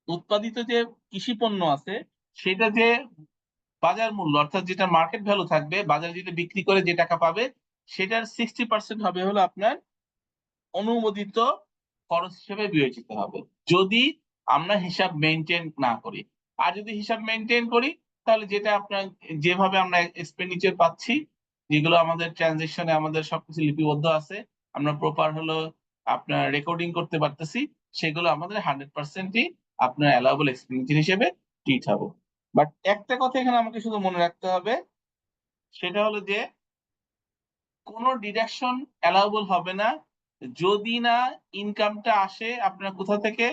উৎপাদিত যে কৃষি পণ্য আছে সেটা যে বাজার মূল্য অর্থাৎ যেটা মার্কেট ভ্যালু থাকবে, বাজারে যেটা বিক্রি করে যে টাকা পাবে সেটার 60% হবে হলো আপনার অনুমোদিত খরচ হিসেবে বিবেচিত হবে, যদি আমরা হিসাব মেনটেন না করি। আর যদি হিসাব মেনটেন করি তাহলে যেটা আপনার যেভাবে আমরা এক্সপেন্ডিচার পাচ্ছি, যেগুলো আমাদের ট্রানজেকশনে আমাদের সবকিছু লিপিবদ্ধ আছে, আমরা প্রপার হলো আপনার রেকর্ডিং করতে পারতেছি, সেগুলো আমাদের 100%ই আপনার অ্যালাউবল এক্সপেন্ডিচার হিসেবে ট্রিট হবে। বাট একটা কথা এখানে আমাকে শুধু মনে রাখতে হবে, সেটা হলো যে কোনো ডিডাকশন অ্যালাউবল হবে না যদি না ইনকামটা আসে আপনার কোথা থেকে,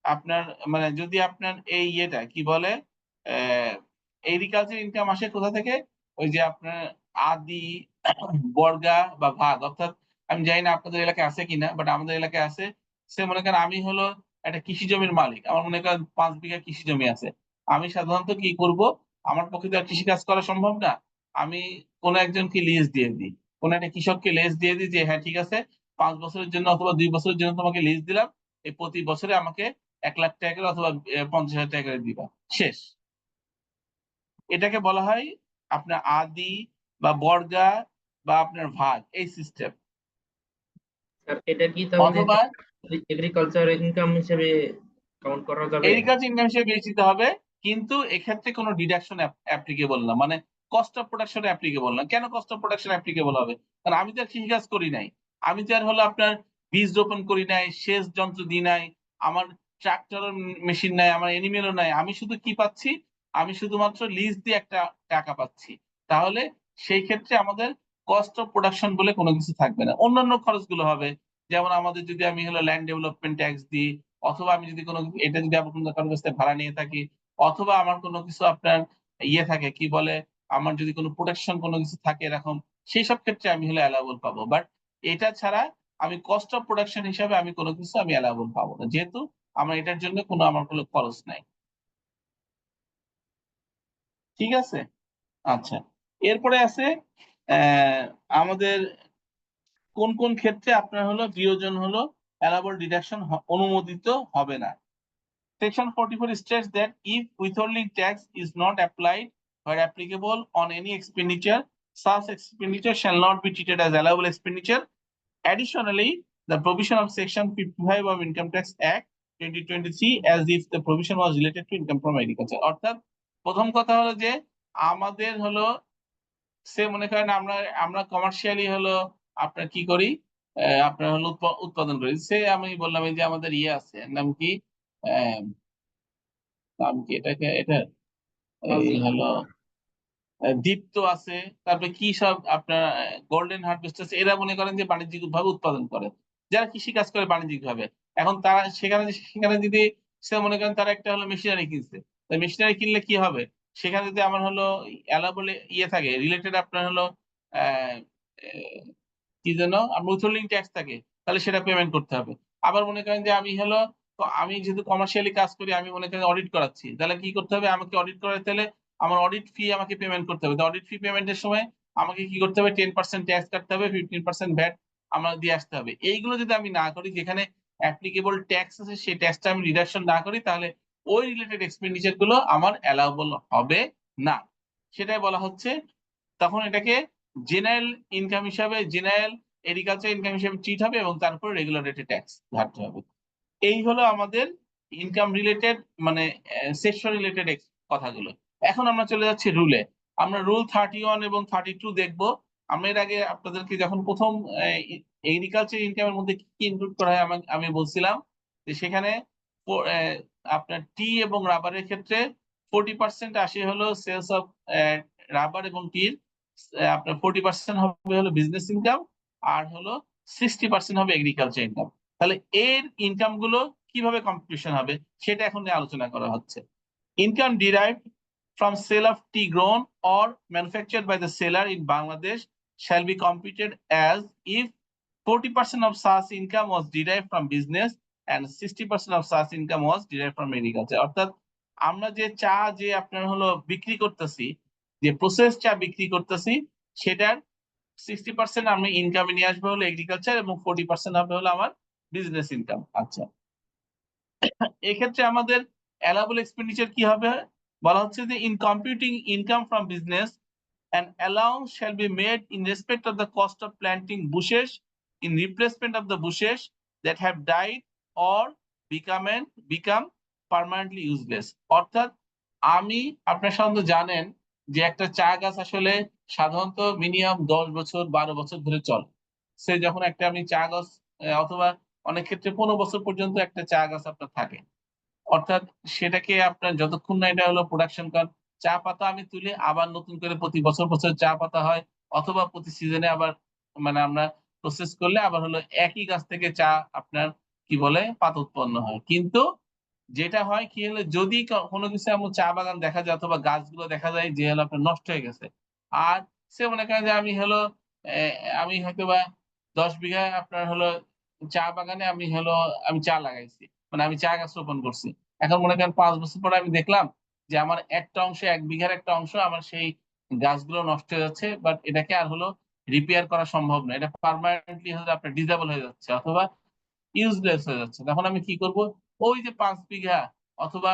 আপনার মানে যদি আপনার এই ইয়েটা কি বলে এগ্রিকালচার ইনকাম আসে কোথা থেকে, ওই যে আপনার আদি বর্গা বা ভাগ, অর্থাৎ আমি জানি না আপনাদের এলাকায় আছে কিনা, বাট আমাদের এলাকায় আছে। সে মনে করেন আমি হলো একটা কৃষি জমির মালিক, আমার মনে করেন 5 বিঘা কৃষি জমি আছে। আমি সাধারণত কি করব, আমার পক্ষে তো আর কৃষি কাজ করা সম্ভব না, আমি কোন একজনকে লিজ দিয়ে দিই, কোন একটা কৃষককে লিজ দিয়ে দিই যে হ্যাঁ ঠিক আছে 5 বছরের জন্য অথবা 2 বছরের জন্য তোমাকে লিজ দিলাম, এই প্রতি বছরে আমাকে 1 লাখ টাকা করে অথবা 50,000 টাকা করে দিবা, শেষ। এটাকে বলা হয় আপনার আদি বা বর্গা বা আপনার ভাগ, এই সিস্টেম। স্যার এটা কি তাহলে অথবা এগ্রিকালচার ইনকাম হিসেবে কাউন্ট করা যাবে? এগ্রিকালচার ইনকাম হিসেবে বিবেচিত হবে, কিন্তু এক্ষেত্রে কোনো ডিডাকশন অ্যাপ্লিকেবল না, মানে কস্ট অফ প্রোডাকশন অ্যাপ্লিকেবল না। কেন কস্ট অফ প্রোডাকশন অ্যাপ্লিকেবল হবে? কারণ আমি তো আর কৃষি কাজ করি নাই, আমি তো আর হলো আপনার বীজ রোপণ করি নাই, সেচ যন্ত্র দিই নাই, আমার ট্রাক্টর মেশিন নাই, আমার এনিমেলও নাই, আমি শুধু কি পাচ্ছি, আমি শুধুমাত্র লিজ দিয়ে একটা টাকা পাচ্ছি। তাহলে সেই ক্ষেত্রে আমাদের কস্ট অফ প্রোডাকশন বলে কোনো কিছু থাকবে না, অন্যান্য খরচগুলো হবে। যেমন আমাদের যদি আমি হলো ল্যান্ড ডেভেলপমেন্ট ট্যাক্স দিই, অথবা আমি যদি কোনো এটা যদি আমার কোনো কারোর কাছ থেকে ভাড়া নিয়ে থাকি, অথবা আমার কোনো কিছু আপনার ইয়ে থাকে কি বলে, আমার যদি কোনো প্রোটেকশন কোনো কিছু থাকে এরকম, সেই সব ক্ষেত্রে আমি হলে অ্যালাউবল পাবো। বাট এটা ছাড়া আমি কস্ট অফ প্রোডাকশন হিসাবে আমি কোনো কিছু আমি অ্যালাউবল পাবো না, যেহেতু আমার এটার জন্য কোনো আমার কোনো খরচ নাই। ঠিক আছে? আচ্ছা, এরপরে আছে আমাদের কোন কোন ক্ষেত্রে আপনার হলো বিয়োজন হলো অ্যালাউবল ডিডাকশন অনুমোদিত হবে না। Section 44 states that if withholding tax is not applied where applicable on any expenditure, such expenditure shall not be treated as allowable expenditure. Additionally, the provision of Section 55 of Income Tax Act 2023 as if the provision was related to income from agriculture. অর্থাৎ প্রথম কথা হলো যে আমাদের হলো সে মনে করেন আমরা কমার্শিয়ালি হলো আপনার কি করি, আপনার হলো উৎপাদন করি। সে আমি বললাম এই যে আমাদের ইয়ে আছে, এর নাম কি, আহ, নাম কি এটাকে, এটা এই হলো দীপ্ত আছে, তারপরে কি সব আপনার গোল্ডেন হারভেস্ট আছে, এরা মনে করেন যে বাণিজ্যিক ভাবে উৎপাদন করে, যারা কৃষি কাজ করে বাণিজ্যিক ভাবে। এখন তারা সেখানে যদি সে মনে করেন তারা একটা হলো মেশিনারি কিনছে, মেশিনারি কিনলে কি হবে, সেখানে যদি আমার হলো অ্যালাবলে ইয়ে থাকে রিলেটেড আপনার হলো আহ আহ, কি যেন উইথহোল্ডিং ট্যাক্স থাকে, তাহলে সেটা পেমেন্ট করতে হবে। আবার মনে করেন যে আমি হলো, তো আমি যেহেতু কমার্শিয়ালি কাজ করি, আমি মনে করেন অডিট করাচ্ছি, তাহলে কি করতে হবে, আমাকে অডিট করাতে হলে আমার অডিট ফি আমাকে পেমেন্ট করতে হবে। অডিট ফি পেমেন্টের সময় আমাকে কি করতে হবে, 10% ট্যাক্স কাটতে হবে, 15% ভ্যাট আমার দিয়ে আসতে হবে। এইগুলো যদি আমি না করি, যেখানে অ্যাপ্লিকেবল ট্যাক্স আছে সেই ট্যাক্সটা আমি রিডাকশন না করি, তাহলে ওই রিলেটেড এক্সপেন্ডিচার গুলো আমার অ্যালাউবল হবে না। সেটাই বলা হচ্ছে, তখন এটাকে জেনারেল ইনকাম হিসাবে, জেনারেল এগ্রিকালচার ইনকাম হিসাবে ট্রিট হবে এবং তারপরে রেগুলারেটেড ট্যাক্স ঘাটতে হবে। এই হলো আমাদের ইনকাম রিলেটেড মানে সেকশন রিলেটেড কথাগুলো। এখন আমরা চলে যাচ্ছি রুলে। আমরা রুল 31 এবং 32 দেখবো। আমরা এর আগে আপনাদেরকে যখন প্রথম এগ্রিকালচার ইনকামের মধ্যে কি কি ইনক্লুড করা হয় আমি বলছিলাম যে সেখানে আপনার টি এবং রাবারের ক্ষেত্রে 40% আসে হলো সেলস অফ রাবার এবং টির, আপনার 40% হবে হলো বিজনেস ইনকাম, আর হলো 60% হবে এগ্রিকালচার ইনকাম। তাহলে এর ইনকাম গুলো কিভাবে কম্পিটিশন হবে সেটা এখন নিয়ে আলোচনা করা হচ্ছে। Income derived from sale of tea grown or manufactured by the seller in Bangladesh shall be computed as if 40% of such income was derived from business and 60% of such income was derived from agriculture। অর্থাৎ আমরা যে চা যে আপনার হলো বিক্রি করতেছি, যে প্রসেস চা বিক্রি করতেছি, সেটার 60% আমি ইনকামে নিয়ে আসবো হলো এগ্রিকালচার এবং 40% হবে হলো আমার বিজনেস ইনকাম। আচ্ছা, এক্ষেত্রে আমাদের অ্যালাউবল এক্সপেন্ডিচার কি হবে, বলা হচ্ছে যে in computing income from business an allowance shall be made in respect of the cost of planting bushes in replacement of the bushes that have died or become permanently useless। অর্থাৎ আমি, আপনার সাধারণত জানেন যে একটা চা গাছ আসলে সাধারণত মিনিমাম 10 বছর 12 বছর ধরে চলে। সে যখন একটা আমি চা গাছ অথবা অনেক ক্ষেত্রে 15 বছর পর্যন্ত একটা চা গাছ আপনার থাকে। অর্থাৎ সেটাকে আপনার যতক্ষণ না এটা হলো প্রোডাকশন, কারণ চা পাতা আমি তুলে আবার নতুন করে প্রতি বছর বছর চা পাতা হয়, অথবা প্রতি সিজনে আবার মানে আমরা প্রসেস করলে আবার হলো একই গাছ থেকে চা আপনার কি বলে পাতা উৎপন্ন হয়। কিন্তু যেটা হয় কি হলো, যদি কোনো কিছু এমন চা বাগান দেখা যায় অথবা গাছগুলো দেখা যায় যে হলো আপনার নষ্ট হয়ে গেছে, আর সে মনে করেন যে আমি হলো আমি হয়তো বা 10 বিঘা আপনার হলো চা বাগানে আমি চা লাগাইছি, মানে আমি চা গাছ রোপণ করছি। এখন মনে করেন 5 বছর পরে আমি দেখলাম যে আমার একটা অংশ, 1 বিঘার একটা অংশ আমার সেই গাছগুলো নষ্ট হয়ে যাচ্ছে, বাট এটাকে আর হলো রিপেয়ার করা সম্ভব না, এটা পার্মানেন্টলি হলো আপনার ডিসেবল হয়ে যাচ্ছে অথবা ইউজলেস হয়ে যাচ্ছে। তখন আমি কি করব, ওই যে 5 বিঘা অথবা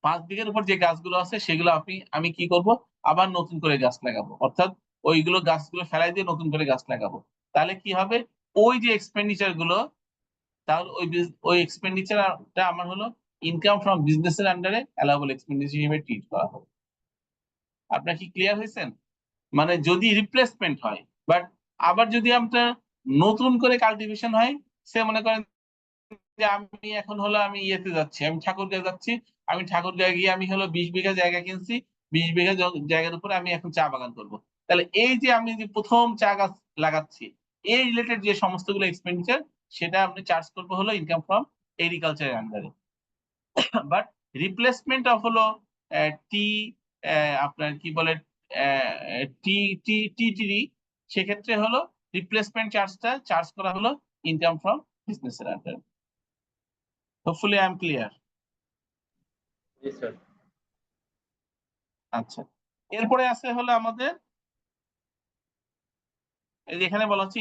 5 বিঘার উপর যে গাছগুলো আছে সেগুলো আমি কি করব, আবার নতুন করে গাছ লাগাবো। অর্থাৎ ওইগুলো গাছগুলো ফেলাই দিয়ে নতুন করে গাছ লাগাবো। তাহলে কি হবে, ওই যে এক্সপেন্ডিচার গুলো, তাহলে ওই এক্সপেন্ডিচারটা আমার হলো ইনকাম ফ্রম বিজনেসের আন্ডারে অ্যালাউবল এক্সপেন্ডিচার হিসেবে ট্রিট করা হবে। আপনার কি ক্লিয়ার হয়েছেন? মানে যদি রিপ্লেসমেন্ট হয়, বাট আবার যদি আপনার নতুন করে কাল্টিভেশন হয়, সে মনে করেন যে আমি এখন হলো আমি ইয়েতে যাচ্ছি, আমি ঠাকুরগাঁও যাচ্ছি, আমি ঠাকুরগাঁও গিয়ে আমি হলো 20 বিঘা জায়গা কিনছি, 20 বিঘা জায়গার উপরে আমি এখন চা বাগান করব। তাহলে এই যে আমি যে প্রথম চা গাছ লাগাচ্ছি, এই রিলেটেড যে সমস্ত গুলো এক্সপেন্ডিচার, সেটা আপনি চার্জ করবো হলো ইনকাম ফ্রম এগ্রিকালচারের আন্ডারে। বাট রিপ্লেসমেন্ট অফ হলো টি, আপনার কি বলে টি টি টি সেক্ষেত্রে হলো রিপ্লেসমেন্ট চার্জটা চার্জ করা হলো ইনকাম ফ্রম বিজনেসের আন্ডারে। Hopefully I am clear. G sir. আচ্ছা, এরপরে আছে হলো আমাদের এই যে এখানে বলা হচ্ছে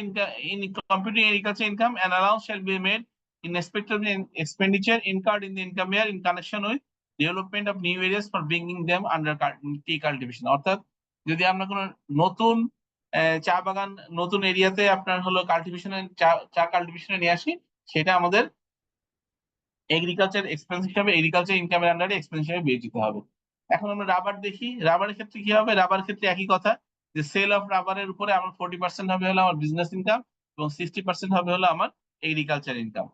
in computing agriculture income an allowance shall be made in respect of the expenditure incurred in the income year in connection with development of new areas for bringing them under tea cultivation। অর্থাৎ যদি আমরা কোনো নতুন চা বাগান নতুন এরিয়াতে আপনার হলো কাল্টিভেশনে চা কাল্টিভেশনে নিয়ে আসি, সেটা আমাদের এগ্রিকালচার এক্সপেন্স হিসাবে, এগ্রিকালচার ইনকামের আন্ডারে এক্সপেন্স হিসাবে বিবেচিত হবে। এখন আমরা রাবার দেখি, রাবারের ক্ষেত্রে কি হবে, রাবার ক্ষেত্রে একই কথা, যে সেল অফ রাবারের উপরে আমার 40% হবে হলো আমার বিজনেস ইনকাম এবং 60% হবে হলো আমার agriculture income.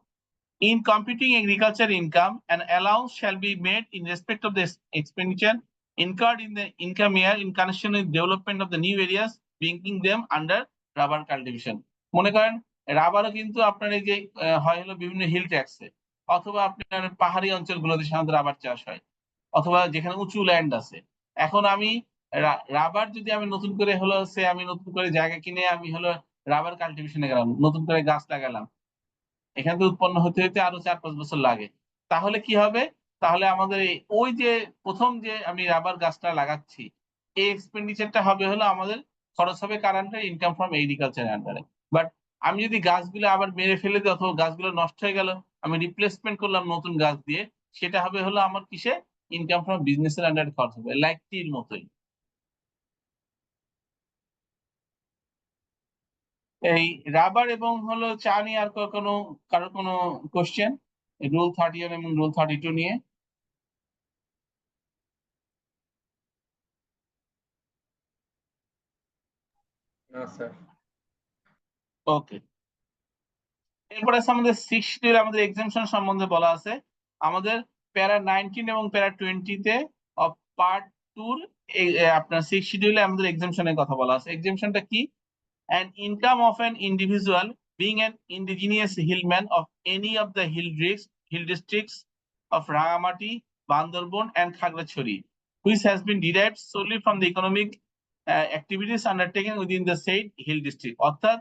In computing agriculture income, an allowance shall be made in respect of the expenditure incurred in the income year in connection with development of the new areas, bringing them under rubber cultivation. মনে করেন রাবারও কিন্তু আপনার এই যে হয় হলো বিভিন্ন hill ট্যাক্সে, অথবা আপনার পাহাড়ি অঞ্চলগুলোতে সাধারণত রাবার চাষ হয়, অথবা যেখানে উঁচু ল্যান্ড আছে। এখন আমি রাবার যদি আমি নতুন করে হলো আমি নতুন করে জায়গা কিনে আমি হলো রাবার কাল্টিভেশনে গেলাম, নতুন করে গাছ লাগালাম, এখান থেকে উৎপন্ন হতে হতে আরো 4-5 বছর লাগে। তাহলে কি হবে? তাহলে আমাদের ওই যে প্রথম যে আমি রাবার গাছটা লাগাচ্ছি, এই এক্সপেন্ডিচারটা হবে হলো আমাদের খরচ হবে কার আন্ডারে? ইনকাম ফ্রম এগ্রিকালচার আন্ডারে। বাট আমি যদি গাছগুলো আবার মেরে ফেলে দিই অথবা গাছগুলো নষ্ট হয়ে গেল, আমি রিপ্লেসমেন্ট করলাম নতুন গাছ দিয়ে, সেটা হবে হলো আমার কিসে? ইনকাম ফ্রম বিজনেসের আন্ডারে খরচ হবে, লাইক টির মতোই। এই রাবার এবং হলো চা নিয়ে আর কারো কোনো কোশ্চেন রুল 31 এবং রুল 32 নিয়ে? না স্যার। ওকে, এরপরে আছে আমাদের 60 আমাদের এক্সামশন সম্বন্ধে বলা আছে। আমাদের প্যারা 19 এবং প্যারা 20-তে অফ পার্ট 2 আপনার 6 শিডিউলে আমাদের এক্সামশনের কথা বলা আছে। এক্সামশনটা কি? An income of an individual being an indigenous hillman of any of the hill districts of Rangamati, Bandarban and Khagrachari, which has been derived solely from the economic activities undertaken within the said hill district. অর্থাৎ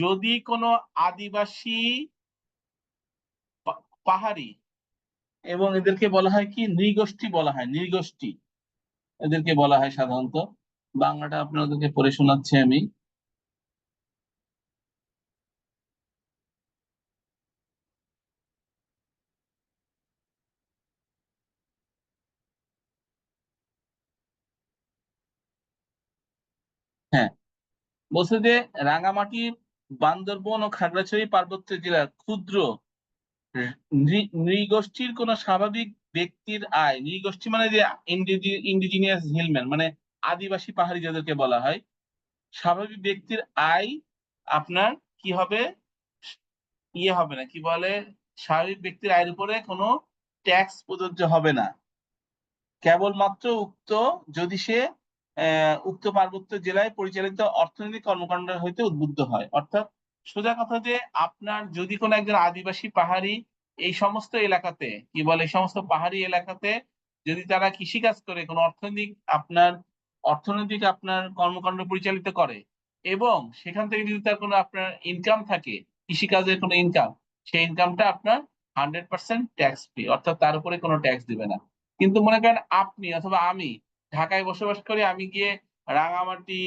যদি কোনো আদিবাসী পাহাড়ি, এবং এদেরকে বলা হয় কি? নৃগোষ্ঠী বলা হয়, নৃগোষ্ঠী এদেরকে বলা হয় সাধারণত। বাংলাটা আপনাদেরকে পড়ে শোনাচ্ছি আমি। হ্যাঁ, বলছে যে রাঙামাটি, বান্দরবন ও খাগড়াছড়ি পার্বত্য জেলার ক্ষুদ্র নৃগোষ্ঠীর কোন স্বাভাবিক ব্যক্তির আয়, নৃগোষ্ঠী মানে যে ইন্ডিজিনিয়াস হিলম্যান মানে আদিবাসী পাহাড়ি যাদেরকে বলা হয়, স্বাভাবিক ব্যক্তির আয় আপনার কি হবে? হবে না, কি বলে, স্বাভাবিক ব্যক্তির আয়ের উপরে কোনো ট্যাক্স প্রযোজ্য হবে না, কেবলমাত্র যদি সে উক্ত পার্বত্য জেলায় পরিচালিত অর্থনৈতিক কর্মকাণ্ড হইতে উদ্বুদ্ধ হয়। অর্থাৎ সোজা কথা যে আপনার যদি কোনো একজন আদিবাসী পাহাড়ি এই সমস্ত এলাকাতে, কি বলে, এই সমস্ত পাহাড়ি এলাকাতে যদি তারা কৃষিকাজ করে, কোনো অর্থনৈতিক আপনার কর্মকাণ্ড পরিচালিত করে, এবং সেখান থেকে যদি তার কোনো আপনার ইনকাম থাকে, কৃষিকাজের কোনো ইনকাম, সেই ইনকামটা আপনার 100% ট্যাক্স ফ্রি, অর্থাৎ তার উপরে কোনো ট্যাক্স দিবে না। কিন্তু মনে করেন আপনি অথবা আমি ঢাকায় বসবাস করি, আমি গিয়ে রাঙামাটি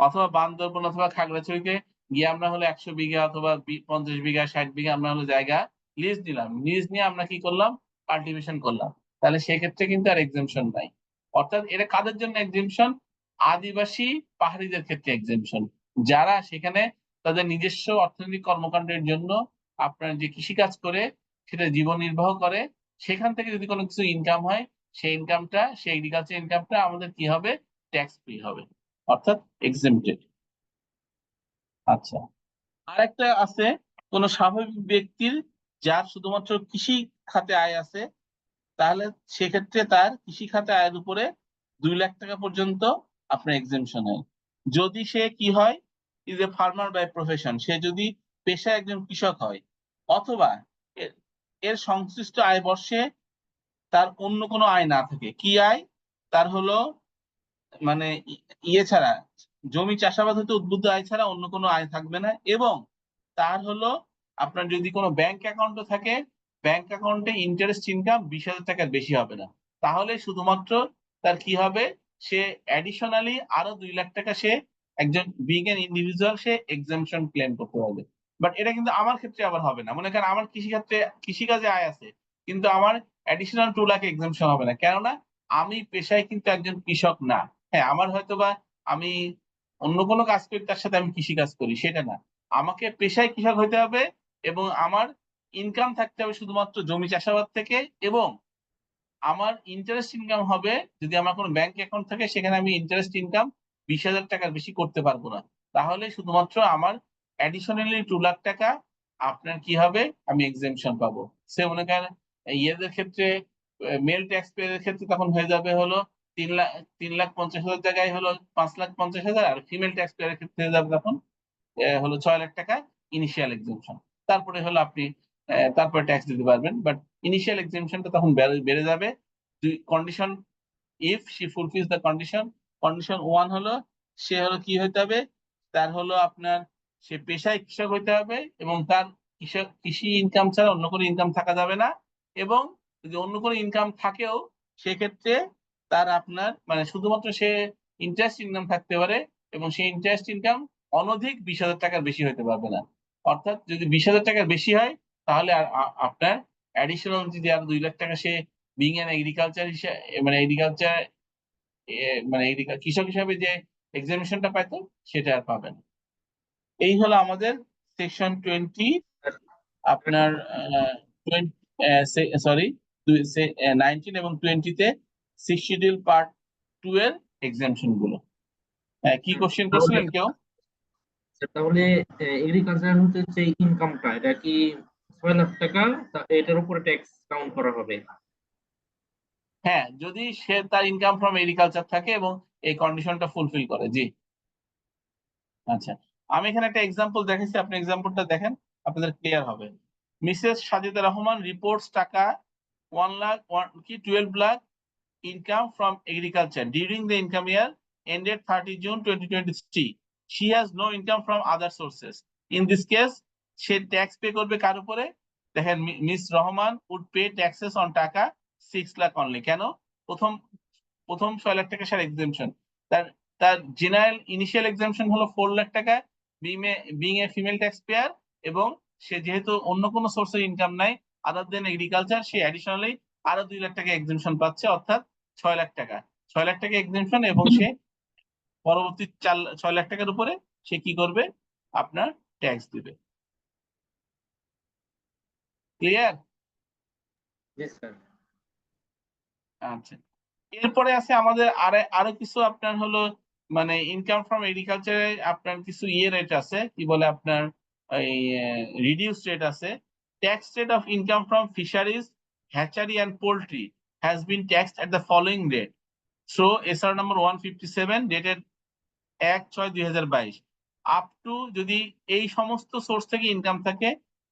অথবা বান্দরবন অথবা খাগড়াছড়িতে গিয়ে আমরা হলো 100 বিঘা অথবা 50 বিঘা 60 বিঘা আমরা হলো জায়গা লিজ নিলাম, লিজ নিয়ে আমরা কি করলাম? কাল্টিভেশন করলাম। তাহলে সেক্ষেত্রে কিন্তু আর এক্সেমশন নাই। অর্থাৎ এটা কাদের জন্য এক্সেমশন? আদিবাসী পাহাড়িদের ক্ষেত্রে এক্সেমশন, যারা সেখানে তাদের নিজস্ব অর্থনৈতিক কর্মকাণ্ডের জন্য আপনার যে কৃষিকাজ করে সেটা জীবন নির্বাহ করে, সেখান থেকে যদি কোনো কিছু ইনকাম হয়, সেই ইনকামটা, সেই এগ্রিকালচার ইনকামটা আমাদের কি হবে? ট্যাক্স ফ্রি হবে, অর্থাৎ এক্সেমটেড। আচ্ছা, আরেকটা আছে, কোন স্বাভাবিক ব্যক্তির যার শুধুমাত্র কৃষি খাতে আয় আছে, তাহলে সেক্ষেত্রে তার কৃষি খাতে আয়ের উপরে 2 লাখ টাকা পর্যন্ত আপনার এক্সেমশন হয়। যদি সে কি হয়? Is a farmer by profession, সে যদি পেশায় একজন কৃষক হয়, অথবা এর সংশ্লিষ্ট আয় বর্ষে তার অন্য কোনো আয় না থাকে। কি আয়? তার হলো মানে ছাড়া, জমি চাষাবাদ হতে উদ্বুদ্ধ আয় ছাড়া অন্য কোনো আয় থাকবে না, এবং তার হলো আপনার যদি কোনো ব্যাংক অ্যাকাউন্টও থাকে, ব্যাংক অ্যাকাউন্টে ইন্টারেস্ট ইনকাম 20,000 টাকার বেশি হবে না। তাহলে শুধুমাত্র তার কি হবে? সে অ্যাডিশনালি আরো 2 লাখ টাকা সে একজন বিগ এন ইন্ডিভিজুয়াল সে এক্সামশন ক্লেম করতে পারবে। বাট এটা কিন্তু আমার ক্ষেত্রে আবার হবে না। মনে করেন আমার কৃষিকাজে আয় আছে, কিন্তু আমার অ্যাডিশনাল 2 লাখ এক্সামশন হবে না, কেননা আমি পেশায় কিন্তু একজন কৃষক না। হ্যাঁ, আমার হয়তোবা আমি অন্য কোনো কাজ করি, তার সাথে আমি কৃষি কাজ করি, সেটা না। আমাকে পেশায় কৃষক হতে হবে, এবং আমার ইনকাম থাকতে হবে শুধুমাত্র জমি চাষাবাদ থেকে, এবং আমার ইন্টারেস্ট ইনকাম হবে, যদি আমার কোনো ব্যাংক অ্যাকাউন্ট থাকে সেখানে আমি ইন্টারেস্ট ইনকাম 20,000 টাকার বেশি করতে পারবো না। তাহলে শুধুমাত্র আমার অ্যাডিশনালি 2 লাখ টাকা আপনার কি হবে, আমি এক্সেমশন পাবো। সে মনে করেন ইয়েদের ক্ষেত্রে মেল ট্যাক্স পেয়ারের ক্ষেত্রে তখন হয়ে যাবে হলো 3,50,000 জায়গায় হলো 5,50,000, আর ফিমেল ট্যাক্স পেয়ারের ক্ষেত্রে হয়ে যাবে তখন হলো 6 লাখ টাকা ইনিশিয়াল এক্সেমশন। তারপরে হলো আপনি তারপরে ট্যাক্স দিতে পারবেন, বাট ইনিশিয়াল এক্সেমশনটা তখন বেড়ে যাবে। Condition, if she ফুলফিলস the condition, condition 1 হলো সে হলো কি হইতে হবে, তার হলো আপনার সে পেশায় কৃষক হইতে হবে এবং তার কৃষি ইনকাম ছাড়া অন্য কোনো ইনকাম থাকা যাবে না, এবং যদি অন্য কোনো ইনকাম থাকেও সেক্ষেত্রে তার আপনার মানে শুধুমাত্র সে ইন্টারেস্ট ইনকাম থাকতে পারে, এবং সেই ইন্টারেস্ট ইনকাম অনধিক 20,000 টাকার বেশি হতে পারবে না। অর্থাৎ যদি 20,000 টাকার বেশি হয় তাহলে আপনার অ্যাডিশনাল যদি আর 2 লাখ টাকা সে বিং অ্যান এগ্রিকালচার হিসেবে মানে এগ্রিকালচার মানে কৃষক হিসাবে যে এক্সামিনেশনটা পাইতো সেটা আর পাবে না। এই হলো আমাদের সেকশন 20 আপনার 19 এবং 20 তে 6 শিডিউল পার্ট 2 এর এক্সামিনেশন গুলো। কি কোশ্চেন করছিলেন কেউ? তাহলে এগ্রিকালচার হতে যে ইনকামটা, এটা কি 6 লাখ টাকা, এটার উপরে ট্যাক্স কাউন্ট করা হবে? হ্যাঁ, যদি সে তার ইনকাম ফ্রম এগ্রিকালচার থাকে এবং এই কন্ডিশনটা ফুলফিল করে। জি, আচ্ছা, আমি এখানে একটা এক্সাম্পল দেখাচ্ছি, আপনি এক্সাম্পলটা দেখেন, আপনাদের ক্লিয়ার হবে। মিসেস সাজেদা রহমান রিপোর্টস টাকা 12 lakh income from agriculture during the income year ended 30 June 2023. She has no income from other sources. In this case, say tax pay করবে কার উপরে? দেখেন, miss Rahman would pay taxes on টাকা 6 lakh only. কেন? প্রথম 6 লাখ টাকা সার exemption. তার তার general initial exemption হলো 4 লাখ টাকা being a female tax payer, এবং সে যেহেতু অন্য কোনো সোর্সের ইনকাম নাই আদার দেন এগ্রিকালচার, সে অ্যাডিশনালি আরো 2 লাখ টাকা এক্সাম্পশন পাচ্ছে, অর্থাৎ 6 লাখ টাকা। 6 লাখ টাকা এক্সাম্পশন, এবং সে পরবর্তী 6 লাখ টাকার উপরে সে কি করবে, আপনার ট্যাক্স দিবে। ক্লিয়ার? জি স্যার। আচ্ছা, এরপরে আছে আমাদের আরো কিছু আপনার হলো মানে ইনকাম ফ্রম এগ্রিকালচারে আপনার কিছু রেট আছে, কি বলে আপনার এই রিডিউস রেট আছে। Tax rate of income from fisheries, hatchery and poultry has been taxed at the following rate. So SR number 157 dated 1/6/2022 up to, যদি এই সমস্ত সোর্স থেকে ইনকাম থাকে,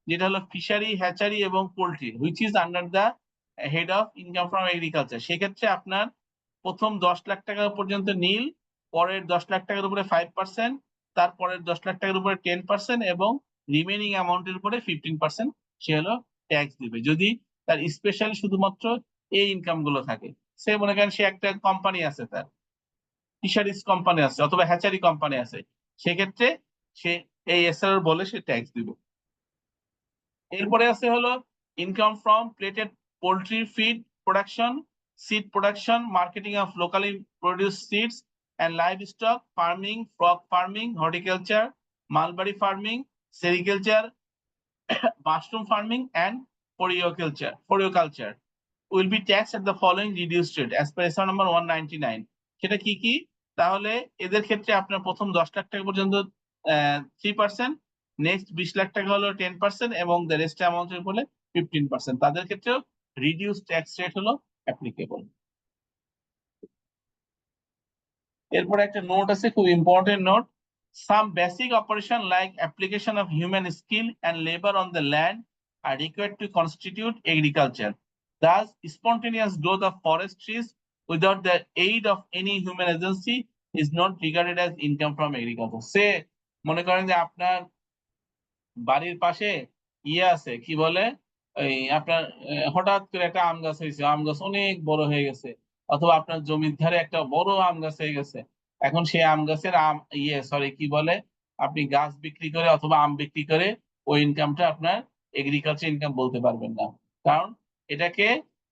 যেটা হলো ফিশারি, হ্যাচারি এবং poultry, which is under the head of income from agriculture, সেক্ষেত্রে আপনার প্রথম 10 লাখ টাকা পর্যন্ত নীল, পরের 10 লাখ টাকার উপরে 5%, তারপরের 10 লাখ টাকার উপরে 10%, এবং রিমেনিং অ্যামাউন্টের উপরে 15% সে হলো ট্যাক্স দিবে, যদি তার স্পেশাল শুধুমাত্র এই ইনকাম গুলো থাকে। সে মনে করেন সে একটা কোম্পানি আছে, তার ফিশারিজ কোম্পানি আছে অথবা হ্যাচারি কোম্পানি আছে, সেক্ষেত্রে সে এই এসআর বলে সে ট্যাক্স দিবে। এরপরে আছে হলো income from plated poultry feed production, seed production, marketing of locally produced seeds and livestock, farming, frog farming, horticulture, mulberry farming, sericulture, mushroom farming, and floriculture will be taxed at the following reduced rate as per SR number 199. সেটা কি কি? তাহলে এদের ক্ষেত্রে আপনার প্রথম 10 লাখ টাকা পর্যন্ত 3%, নেক্সট 20 লাখ টাকা হলো 10%, এবং দ্য রেস্ট অ্যামাউন্টের উপরে 15%, তাদের ক্ষেত্রেও রিডিউস ট্যাক্স রেট হলো অ্যাপ্লিকেবল। এরপরে একটা নোট আছে, খুব important note. Some basic operation like application of human skill and labor on the land are required to constitute agriculture. Thus, spontaneous growth of forest trees without the aid of any human agency is not regarded as income from agriculture. সে মনে করেন যে আপনার বাড়ির পাশে আছে, কি বলে, এই আপনার হঠাৎ করে একটা আম গাছ হয়েছে, আম গাছ অনেক বড় হয়ে গেছে, অথবা আপনার জমির ধারে একটা বড় আম গাছ হয়ে গেছে, এখন সেই আম গাছের কি বলে, আপনি গাছ বিক্রি করে অথবা আম বিক্রি করে ওই ইনকামটা আপনার এগ্রিকালচার ইনকাম বলতে পারবেন না, কারণ এটাকে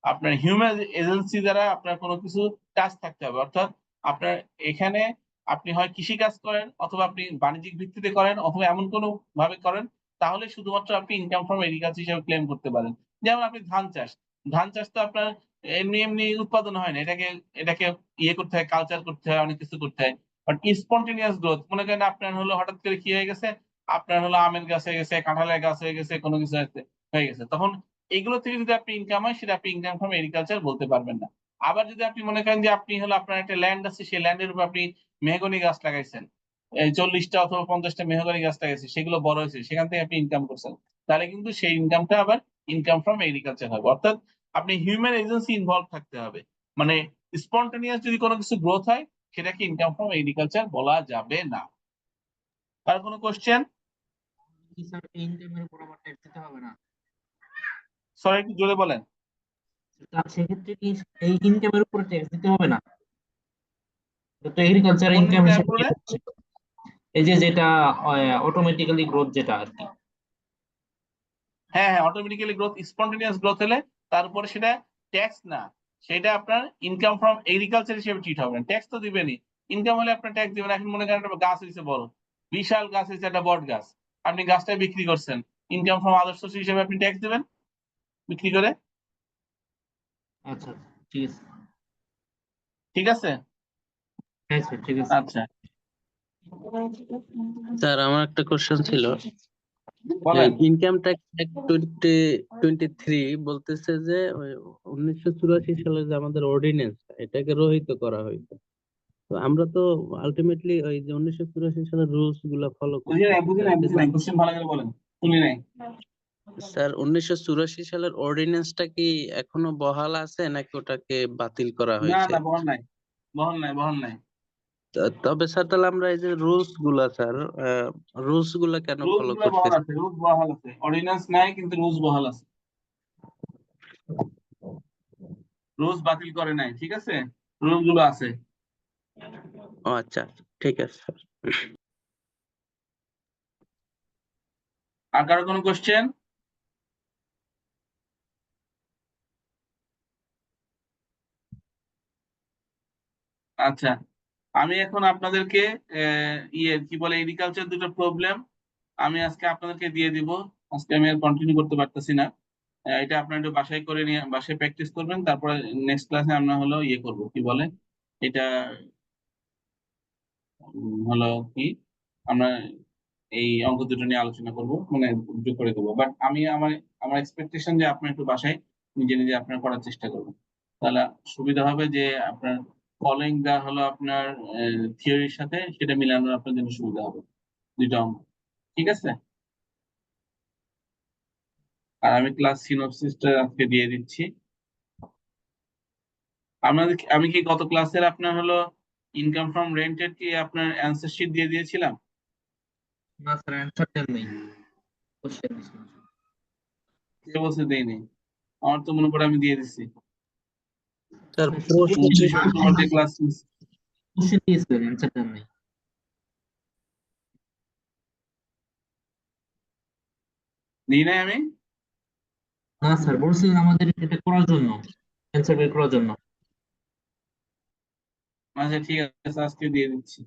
আপনার হিউম্যান এজেন্সি দ্বারা আপনার কোনো কিছু কাজ থাকতে হবে। অর্থাৎ আপনার এখানে আপনি হয় কৃষি কাজ করেন, অথবা আপনি বাণিজ্যিক ভিত্তিতে করেন, অথবা এমন কোনো ভাবে করেন, তাহলে শুধুমাত্র আপনি ইনকাম ফ্রম এগ্রিকালচার হিসেবে ক্লেম করতে পারেন। যেমন আপনি ধান চাষ তো আপনার এমনি এমনি উৎপাদন হয় না, এটাকে করতে হয়, কালচার করতে হয়, অনেক কিছু করতে হয়। বাট স্পন্টেনিয়াস গ্রোথ, মনে করেন আপনার হলো হঠাৎ করে কি হয়ে গেছে, আপনার হলো আমের গাছ হয়ে গেছে, কাঁঠালের গাছ হয়ে গেছে, কোনো কিছু হয়ে গেছে, তখন এগুলো থেকে যদি আপনি ইনকাম হয় সেটা আপনি ইনকাম ফ্রম এগ্রিকালচার বলতে পারবেন না। আবার যদি আপনি মনে করেন যে আপনি হলো আপনার একটা ল্যান্ড আছে, সেই ল্যান্ডের উপর আপনি মেহগনি গাছ লাগাইছেন, এই 40টা অথবা 50টা মেহগনি গাছ লাগাইছে, সেগুলো বড় হয়েছে, সেখান থেকে আপনি ইনকাম করছেন, তাহলে কিন্তু সেই ইনকামটা আবার ইনকাম ফ্রম এগ্রিকালচার হবে। অর্থাৎ আপনি হিউম্যান এজেন্সি ইনভলভ থাকতে হবে, মানে স্পন্টানিয়াস যদি কোনো কিছু গ্রোথ হয় সেটাকে ইনকাম ফ্রম এগ্রিকালচার বলা যাবে না। আর কোনো কোশ্চেন? স্যার ইনকামের উপর আমার ট্যাক্স দিতে হবে না? সরি, একটু জোরে বলেন। তার সেক্ষেত্রে কি এই ইনকামের উপর ট্যাক্স দিতে হবে না? তো এগ্রিকালচার কোন ইনকাম ইনকামের হিসেবে উপরে? হচ্ছে এই যে যেটা অটোমেটিক্যালি গ্রোথ যেটা আর কি। হ্যাঁ হ্যাঁ, অটোমেটিক্যালি গ্রোথ, স্পন্টেনিয়াস গ্রোথ হলে তার উপরে সেটা ট্যাক্স না, সেটা আপনার ইনকাম ফ্রম এগ্রিকালচার হিসেবে ট্রিট হবে না, ট্যাক্স তো দিবেনই। ইনকাম হলে আপনার ট্যাক্স দিবেন। এখন মনে করেন একটা গাছ হয়েছে বড়, বিশাল গাছ হয়েছে, একটা বট গাছ, আপনি গাছটা বিক্রি করছেন, ইনকাম ফ্রম আদার সোর্স হিসেবে আপনি ট্যাক্স দিবেন বিক্রি করে। আচ্ছা, ঠিক আছে। ঠিক আছে। হ্যাঁ স্যার, ঠিক আছে। আচ্ছা, স্যার আমার একটা কোশ্চেন ছিল, বলেন। ইনকাম ট্যাক্স অ্যাক্ট 2023 বলতেছে যে 1984 সালে যে আমাদের অর্ডিন্যান্স এটাকে রহিত করা হয়েছে। তো আমরা তো আলটিমেটলি ওই যে 1984 সালের রুলস গুলা ফলো বুঝি নাই, করতেছি, বুঝি স্যার নাই, এটা বুঝি কি? নাই, কোশ্চেন ভালো করে বলেন, শুনি নাই। স্যার 1984 সালের অর্ডিন্যান্সটা কি এখনো বহাল আছে নাকি ওটাকে বাতিল করা না হয়েছে? না, বহন নাই, বহন নাই, বহন নাই। তবে স্যার তাহলে আমরা এই যে রুলস গুলা স্যার, রুলস গুলা কেন রুলস ফলো গুলো বহাল করতেছি? আছে, রুলস বহাল আছে, অর্ডিন্যান্স নাই কিন্তু রুলস বহাল আছে, রুলস বাতিল করে নাই, ঠিক আছে, রুলস গুলো আছে। ও আচ্ছা আচ্ছা, ঠিক আছে স্যার। আর কারো কোনো কোশ্চেন? আচ্ছা, আমি এখন আপনাদেরকে কি বলে এগ্রিকালচার দুটো প্রবলেম আমি আজকে আপনাদেরকে দিয়ে দিব। আজকে আমি আর কন্টিনিউ করতে পারতেছি না। এটা আপনারা একটু বাসায় করে নিয়ে বাসায় প্র্যাকটিস করবেন, তারপরে নেক্সট ক্লাসে আমরা হলো করব, কি বলে এটা, হলো কি, আমরা এই অঙ্ক দুটো নিয়ে আলোচনা করব, মানে যোগ করে দেবো। বাট আমি আমার আমার এক্সপেকটেশন যে আপনার একটু বাসায় নিজে নিজে আপনার করার চেষ্টা করবেন, তাহলে সুবিধা হবে, যে আপনার ফলোইং দা হলো আপনার থিওরির সাথে সেটা মিলানোর আপনার জন্য সুবিধা হবে, দুইটা অঙ্ক। ঠিক আছে। আর আমি ক্লাস সিনopসিসটা আজকে দিয়ে দিচ্ছি। আমি কি গত ক্লাসের আপনার হলো ইনকাম ফ্রম রেন্টের কি আপনার অ্যান্সার শিট দিয়ে দিয়েছিলাম? না স্যার, অ্যানসার দেন নেই, কোশ্চেন দিছেন। কে বলছে দেয়নি? আমার তো মনে করে আমি দিয়ে দিচ্ছি। স্যার প্রশ্ন 29 অক্টোবর যে ক্লাস কোশ্চেন দিয়েছিলেন, অ্যানসার দেন নাই। দিই নাই আমি। না স্যার, বলছিলেন আমাদের এটা করার জন্য, অ্যানসার বের করার জন্য। আচ্ছা ঠিক আছে, আজকে দিয়ে দিচ্ছি।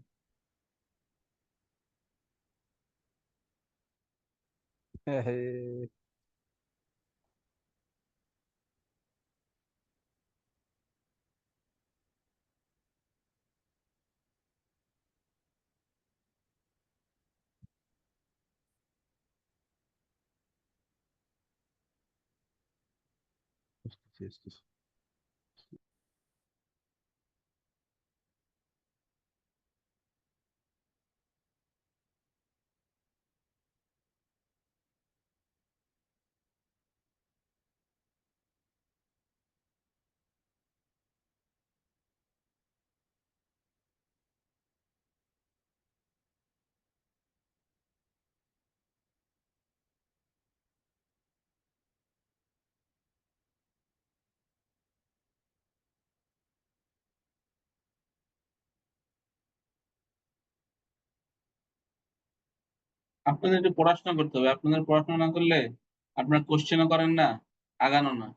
আপনাদের একটু পড়াশোনা করতে হবে, আপনাদের পড়াশোনা না করলে আপনারা কোশ্চেনও করেন না, আগানো না।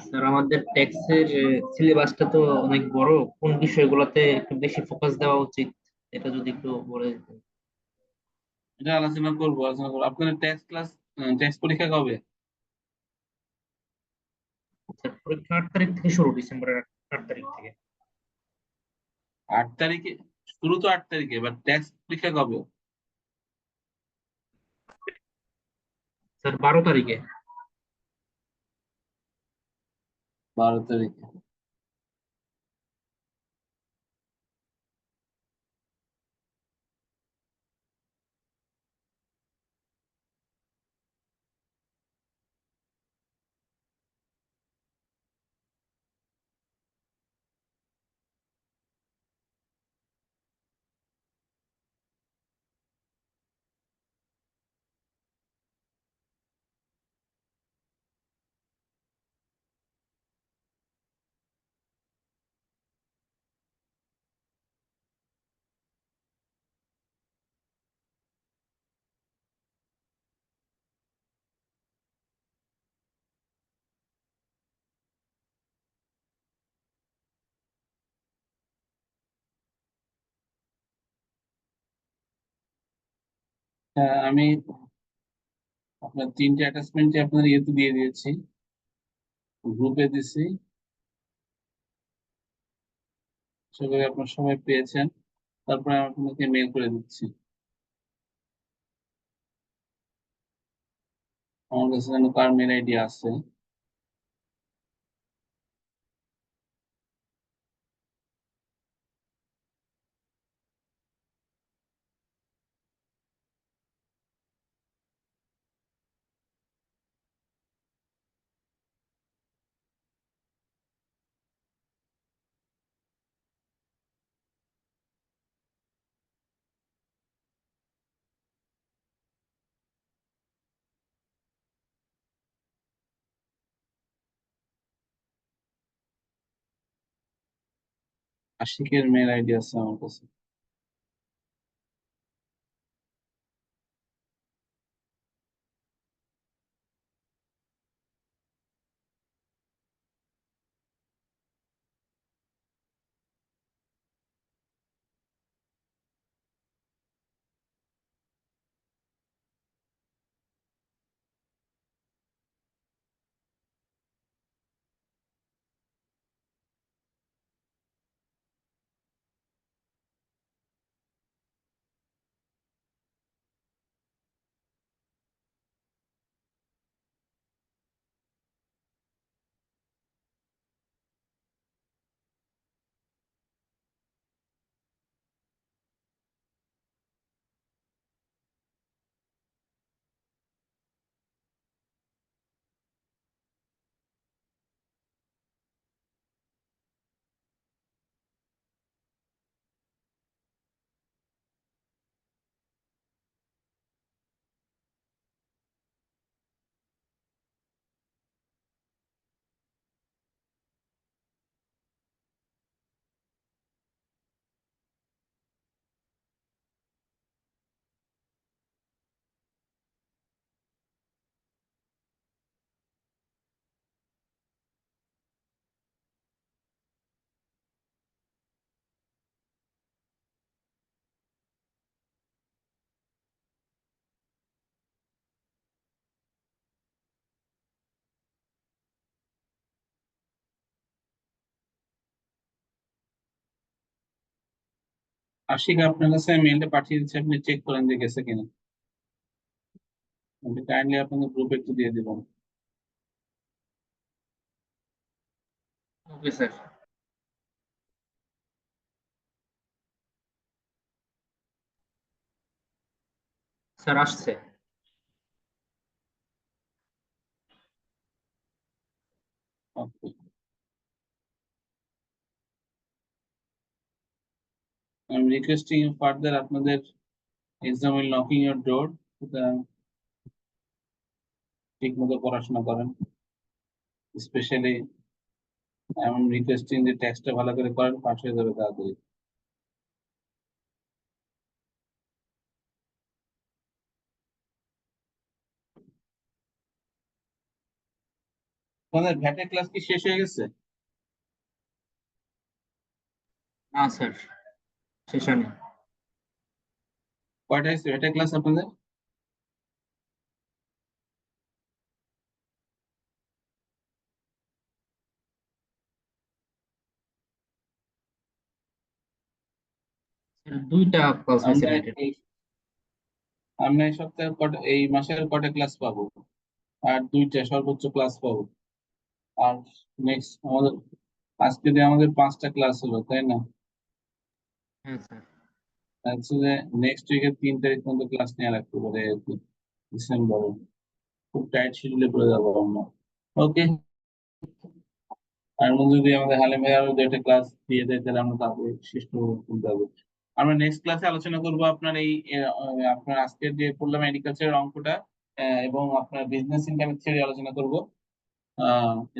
স্যার আমাদের ট্যাক্সের সিলেবাসটা তো অনেক বড়, কোন বিষয়গুলোতে একটু বেশি ফোকাস দেওয়া উচিত এটা যদি একটু বলে দিতেন। এটা আলোচনা করবো। আপনাদের ট্যাক্স পরীক্ষা কবে? স্যার পরীক্ষা 8 তারিখ থেকে শুরু, ডিসেম্বরের 8 তারিখ থেকে। 8 তারিখে? শুরু তো 8 তারিখে, বাট ট্যাক্স পরীক্ষা কবে? স্যার 12 তারিখে। 12 তারিখে। আমি আপনার 3টে অ্যাটাচমেন্ট আপনার ইয়েতে দিয়ে দিয়েছি, গ্রুপে দিছি। আশা করি আপনার সবাই পেয়েছেন। তারপরে আমি আপনাকে মেল করে দিচ্ছি। আমার কাছে যেন কার মেল আইডি আছে। আশিকের মেল আইডি আছে আমার কাছে। আশিক, আপনার কাছে মেলটা পাঠিয়ে দিচ্ছি, আপনি চেক করেন যে গেছে কিনা। আপনি কাইন্ডলি আপনাদের গ্রুপে একটু দিয়ে দিবেন। Okay sir. স্যার আসছে। Okay. I'm requesting you further আপনাদের exam will knocking your door, সুতরাং ঠিক মতো পড়াশোনা করেন। স্পেশালি I'm requesting যে টেক্সটটা ভালো করে করেন, পাস হয়ে যাবে তাড়াতাড়ি। আপনাদের ভ্যাটের ক্লাস কি শেষ হয়ে গেছে? না স্যার, শেষ হয়নি। কয়টা হয়েছে ভ্যাটের ক্লাস আপনাদের? স্যার, 2টা ক্লাস হয়েছে আমরা ভ্যাটের। আমরা এই সপ্তাহে এই মাসের কটা ক্লাস পাবো? আর 2টা সর্বোচ্চ ক্লাস পাবো। আর নেক্সট আমাদের আজকে দিয়ে আমাদের 5টা ক্লাস হলো, তাই না? হ্যাঁ স্যার। হচ্ছে যে নেক্সট উইকের 3 তারিখ পর্যন্ত ক্লাস নেওয়া রাখতে পারে আর কি, ডিসেম্বরে। খুব টাইট শিডিউলে পড়ে যাবো আমরা। ওকে, আর মধ্যে যদি আমাদের হালিম ভাই আরো 2টা ক্লাস দিয়ে দেয় তাহলে আমরা তারপরে শেষ করতে হবে। আমরা নেক্সট ক্লাসে আলোচনা করব আপনার এই আপনার আজকের যে পড়লাম এগ্রিকালচারের অঙ্কটা, এবং আপনার বিজনেস ইনকাম থিওরি আলোচনা করব।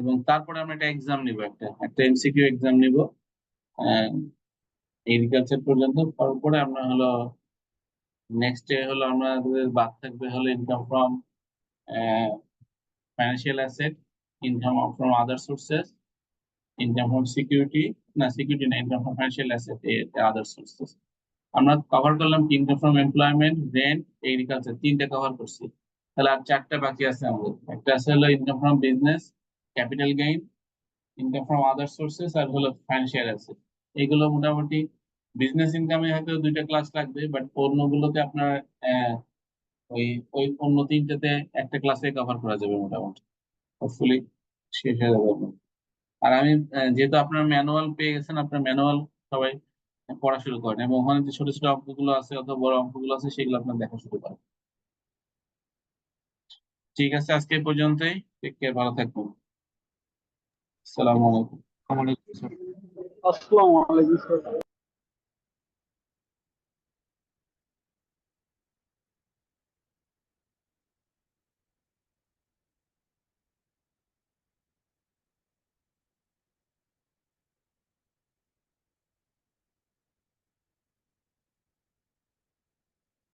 এবং তারপরে আমরা একটা এক্সাম নিব, একটা এমসিকিউ এক্সাম নিব এগ্রিকালচার পর্যন্ত। তারপরে আমরা হলো নেক্সট ডে হলো আমাদের বাদ থাকবে হলো income from financial asset, income from other sources, income from security, না সিকিউরিটি না, income from financial asset, other sources. আমরা কভার করলাম income from employment, rent, agriculture, 3টা কভার করছি। তাহলে আর 4টা বাকি আছে আমাদের। একটা আছে হলো income from business, capital gain, income from other sources, আর হলো ফাইন্যান্সিয়াল অ্যাসেট। এগুলো মোটামুটি বিজনেস ইনকামে হয়তো 2টা ক্লাস লাগবে, বাট অন্যগুলোতে আপনার ওই ওই অন্য 3টাতে একটা ক্লাসে কভার করা যাবে মোটামুটি, হোপফুলি শেষ হয়ে যাবে আপনার। আর আমি যেহেতু আপনার ম্যানুয়াল পেয়ে গেছেন, আপনার ম্যানুয়াল সবাই পড়া শুরু করেন, এবং ওখানে যে ছোট ছোট অঙ্কগুলো আছে অথবা বড় অঙ্কগুলো আছে সেগুলো আপনার দেখা শুরু করেন। ঠিক আছে, আজকে এই পর্যন্তই। টেক কেয়ার, ভালো থাকবেন। আসসালামু আলাইকুম। আসসালামু আলাইকুম স্যার। আসসালামু আলাইকুম স্যার।